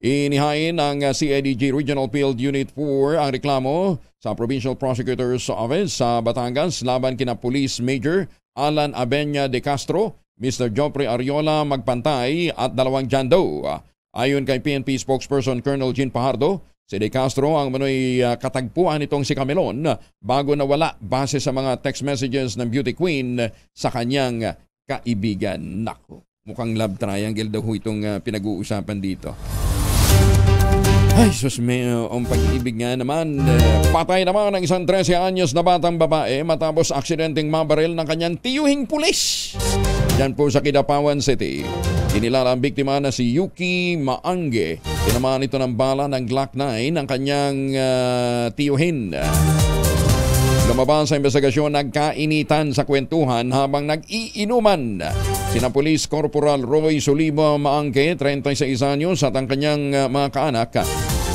Inihain ng CIDG Regional Field Unit 4 ang reklamo sa Provincial Prosecutor's Office sa Batangas laban kina Police Major Alan Abenya de Castro, Mr. Joffrey Ariola Magpantay at 2 jando. Ayon kay PNP spokesperson Colonel Jean Pajardo, si De Castro ang manoy katagpuan nitong si Camilon bago nawala base sa mga text messages ng beauty queen sa kanyang kaibigan. Nako, mukhang love triangle daw itong pinag-uusapan dito. Ay, sus, ang pag-ibig nga naman. Patay naman ang isang 13 anyos na batang babae matapos aksidenteng mabaril ng kanyang tiyuhing pulis. Diyan po sa Kidapawan City. Kinilala ang biktima na si Yuki Maange. Tinamaan ito ng bala ng Glock 9 ng kanyang tiyuhin. Lumabas sa investigasyon, nagkainitan sa kwentuhan habang nag-iinuman. Sina Police Corporal Roy Soliva Maangke, 36 anyos, at ang kanyang mga kaanak.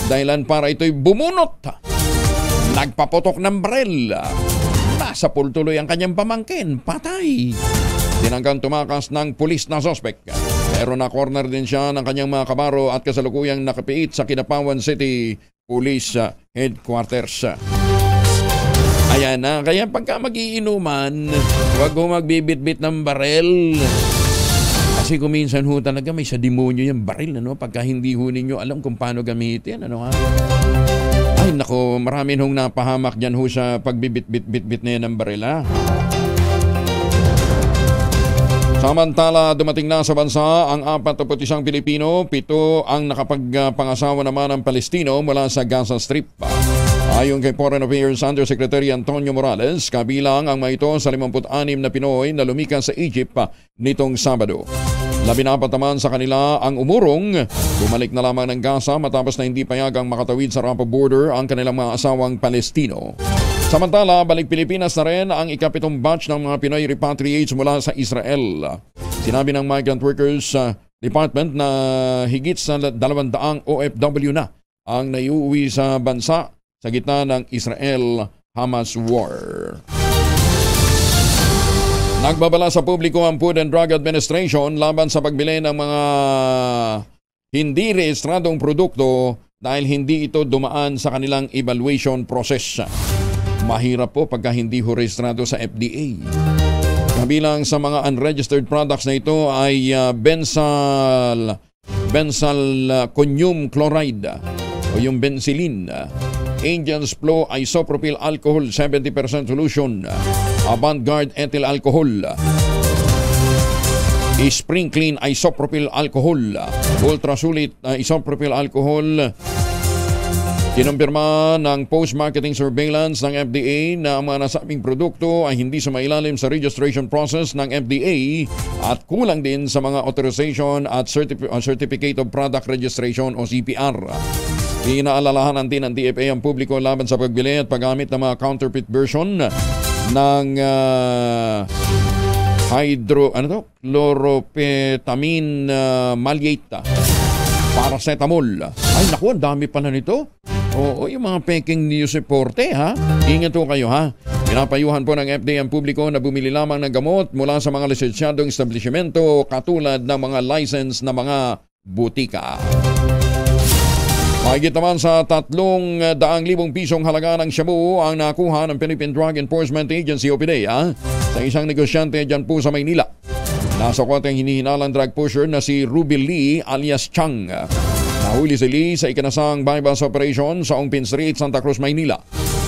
Dahilan para ito'y bumunot. Nagpaputok ng baril. Nasa pultuloy ang kanyang pamangkin. Patay. Tinanggang tumakas ng pulis na suspect. Pero na-corner din siya ng kanyang mga kabaro at kasalukuyang nakapiit sa Kidapawan City Police Headquarters. Ayan na, kaya pagka mag-iinuman, huwag ho magbibit-bit ng baril. Kasi kung minsan ho talaga may sa demonyo yung baril, ano? Pagka hindi ho ninyo alam kung paano gamitin, ano ha? Ay nako, marami hong napahamak dyan ho sa pagbibit-bit-bit na yan ng baril, ha? Samantala, dumating na sa bansa ang 41 Pilipino, 7 ang nakapagpangasawa naman ng Palestino mula sa Gaza Strip. Ayon kay Foreign Affairs Undersecretary Antonio Morales, kabilang ang mga ito sa 56 na Pinoy na lumikas sa Egypt nitong Sabado. 14 naman sa kanila ang umurong. Bumalik na lamang ng Gaza matapos na hindi payagang makatawid sa Rafah border ang kanilang mga asawang Palestino. Samantala, balik Pilipinas na rin ang ikapitong batch ng mga Pinoy repatriates mula sa Israel. Sinabi ng Migrant Workers Department na higit sa 200 OFW na ang naiuwi sa bansa sa gitna ng Israel-Hamas war. Nagbabala sa publiko ang Food and Drug Administration laban sa pagbili ng mga hindi rehistradong produkto dahil hindi ito dumaan sa kanilang evaluation process. Mahirap po pagka hindi ho rehistrado sa FDA. Kabilang sa mga unregistered products na ito ay benzalkonium chloride o yung benzylene, Angel's Flow isopropyl alcohol 70% solution, Avantgarde ethyl alcohol, Spring Clean isopropyl alcohol, Ultrasulit isopropyl alcohol. Kinumpirma ng post-marketing surveillance ng FDA na ang mga nasabing produkto ay hindi sumailalim sa registration process ng FDA at kulang din sa mga authorization at Certificate of Product Registration o CPR. Inaalalahanan din ng DFA ang publiko laban sa pagbili at paggamit ng mga counterfeit version ng chloropetamine maleate, paracetamol. Ay naku, ang dami pala nito. Oo, yung mga peking news reporte ha. Ingat po kayo ha. Pinapayuhan po ng FDA ang publiko na bumili lamang ng gamot mula sa mga lisensyadong establishmento katulad ng mga license na mga butika. Mahigit naman sa 300,000 pisong halaga ng shabu ang nakuha ng Philippine Drug Enforcement Agency o PDEA sa isang negosyante dyan po sa Maynila. Nasa kwateng hinihinalang drug pusher na si Ruby Lee alias Chang. Nahuli si Lee sa ikinasang bypass operation sa Ongpin Street, Santa Cruz, Maynila.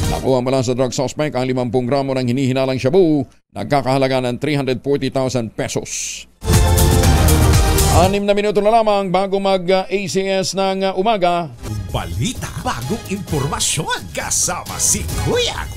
Nakuha mula sa drug suspect ang 50 gramo ng hinihinalang shabu, nagkakahalaga ng 340,000 pesos. 6 na minuto na lamang bago mag-ACS ng umaga. Balita, bagong impormasyon, kasama si Kuya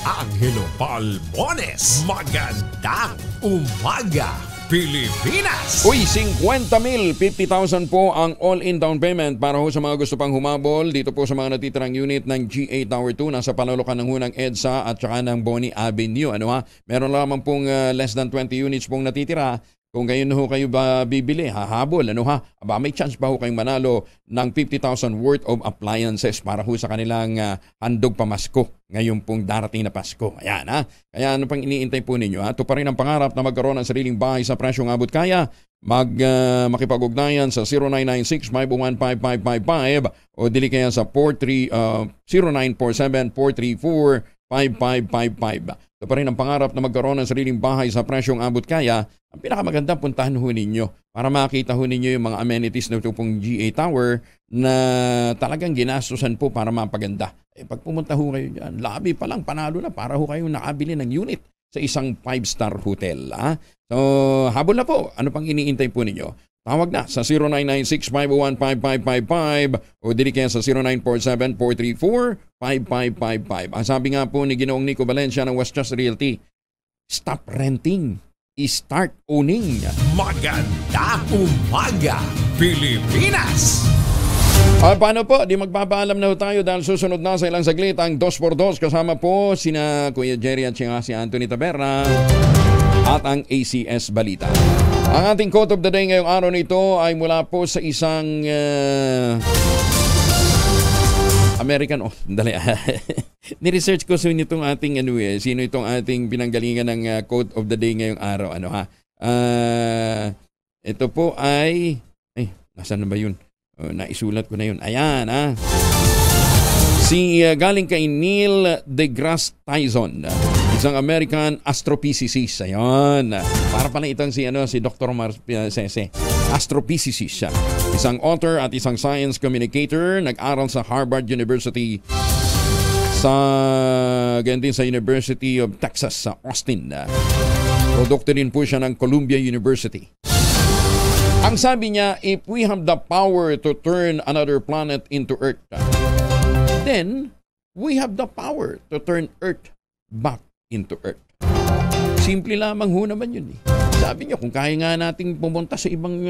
Angelo Palmones. Magandang umaga, Pilipinas! Uy, 50,000, 50,000 po ang all-in down payment para ho sa mga gusto pang humabol dito po sa mga natitirang unit ng GA Tower 2. Nasa palulukan ng hunang EDSA at saka ng Bonnie Avenue. Ano ha? Meron lamang pong less than 20 units pong natitira. Kung gayon ho kayo ba bibili, hahabol, ano ha? Aba, may chance pa ho kayong manalo ng 50,000 worth of appliances para ho sa kanilang handog pamasko ngayon pong darating na Pasko. Ayan ha? Kaya ano pang iniintay po ninyo ha? Ito pa rin ang pangarap na magkaroon ng sariling bahay sa presyong abot kaya. Makipag-ugnayan sa 0996-501-5555 o dili kaya sa 0947-434-5555. Ito pa rin ang pangarap na magkaroon ng sariling bahay sa presyong abot kaya. Ang pinakamagandang puntahan ho ninyo para makita ho ninyo yung mga amenities na ito pong GA Tower na talagang ginastusan po para mapaganda. Pag pumunta ho kayo dyan, labi pa lang panalo na para ho kayo nakabili ng unit sa isang 5-star hotel. Ha? So, habol na po. Ano pang iniintay po ninyo? Tawag na sa 0996-501-5555 o dili kaya sa 0947-434-5555. Ang sabi nga po ni Ginoong Nico Valencia ng Westchester Realty, stop renting, start owning. Magandang umaga, Pilipinas! Paano po? Di magpapaalam na ho tayo dahil susunod na sa ilang saglit ang 2x2 kasama po sina Kuya Jerry at si Anthony Taberna at ang ACS Balita. Ang ating quote of the day ngayong araw nito ay mula po sa isang American. Dali. Ni-research ko sino itong ating sino itong ating pinanggalingan ng quote of the day ngayong araw. Ito po ay nasaan na ba yun? Naisulat ko na yun. Ayan Si galing kay Neil deGrasse Tyson, isang American astrophysicist. Ayun. Para pala itong si Dr. Astrophysicist siya. Isang author at isang science communicator. Nag-aral sa Harvard University, ganyan din sa University of Texas sa Austin. Produkto din po siya ng Columbia University. Ang sabi niya, if we have the power to turn another planet into Earth, then we have the power to turn Earth back into Earth. Simple lamang ho naman yun. Sabi niyo, kung kaya nga nating pumunta sa ibang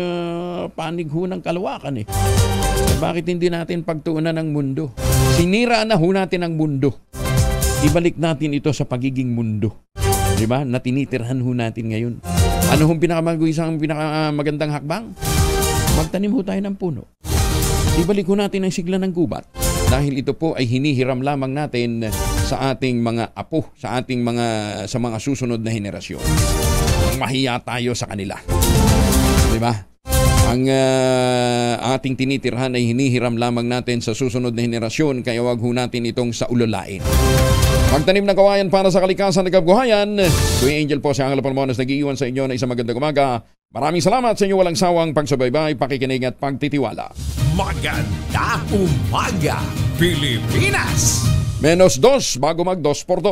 panig ho ng kalawakan bakit hindi natin pagtuunan ng mundo? Sinira na ho natin ang mundo. ibalik natin ito sa pagiging mundo. Diba? Na tinitirhan ho natin ngayon. Ano hong pinakamagandang hakbang? Magtanim ho tayo ng puno. Ibalik ho natin ang sigla ng gubat. Dahil ito po ay hinihiram lamang natin sa ating mga apo, sa mga susunod na henerasyon. Mahiya tayo sa kanila. Diba? Ang ating tinitirhan ay hinihiram lamang natin sa susunod na henerasyon, kaya wag ho natin itong saulolain. Magtanim ng kawayan para sa kalikasan ng kabuhayan. Kuya Angel po, si Angelo Palmones, nag-iiwan sa inyo na isang magandang umaga. Maraming salamat sa inyo walang sawang pagsubaybay, pakikinig at pagtitiwala. Magandang umaga, Pilipinas! -2 bago mag 2x2.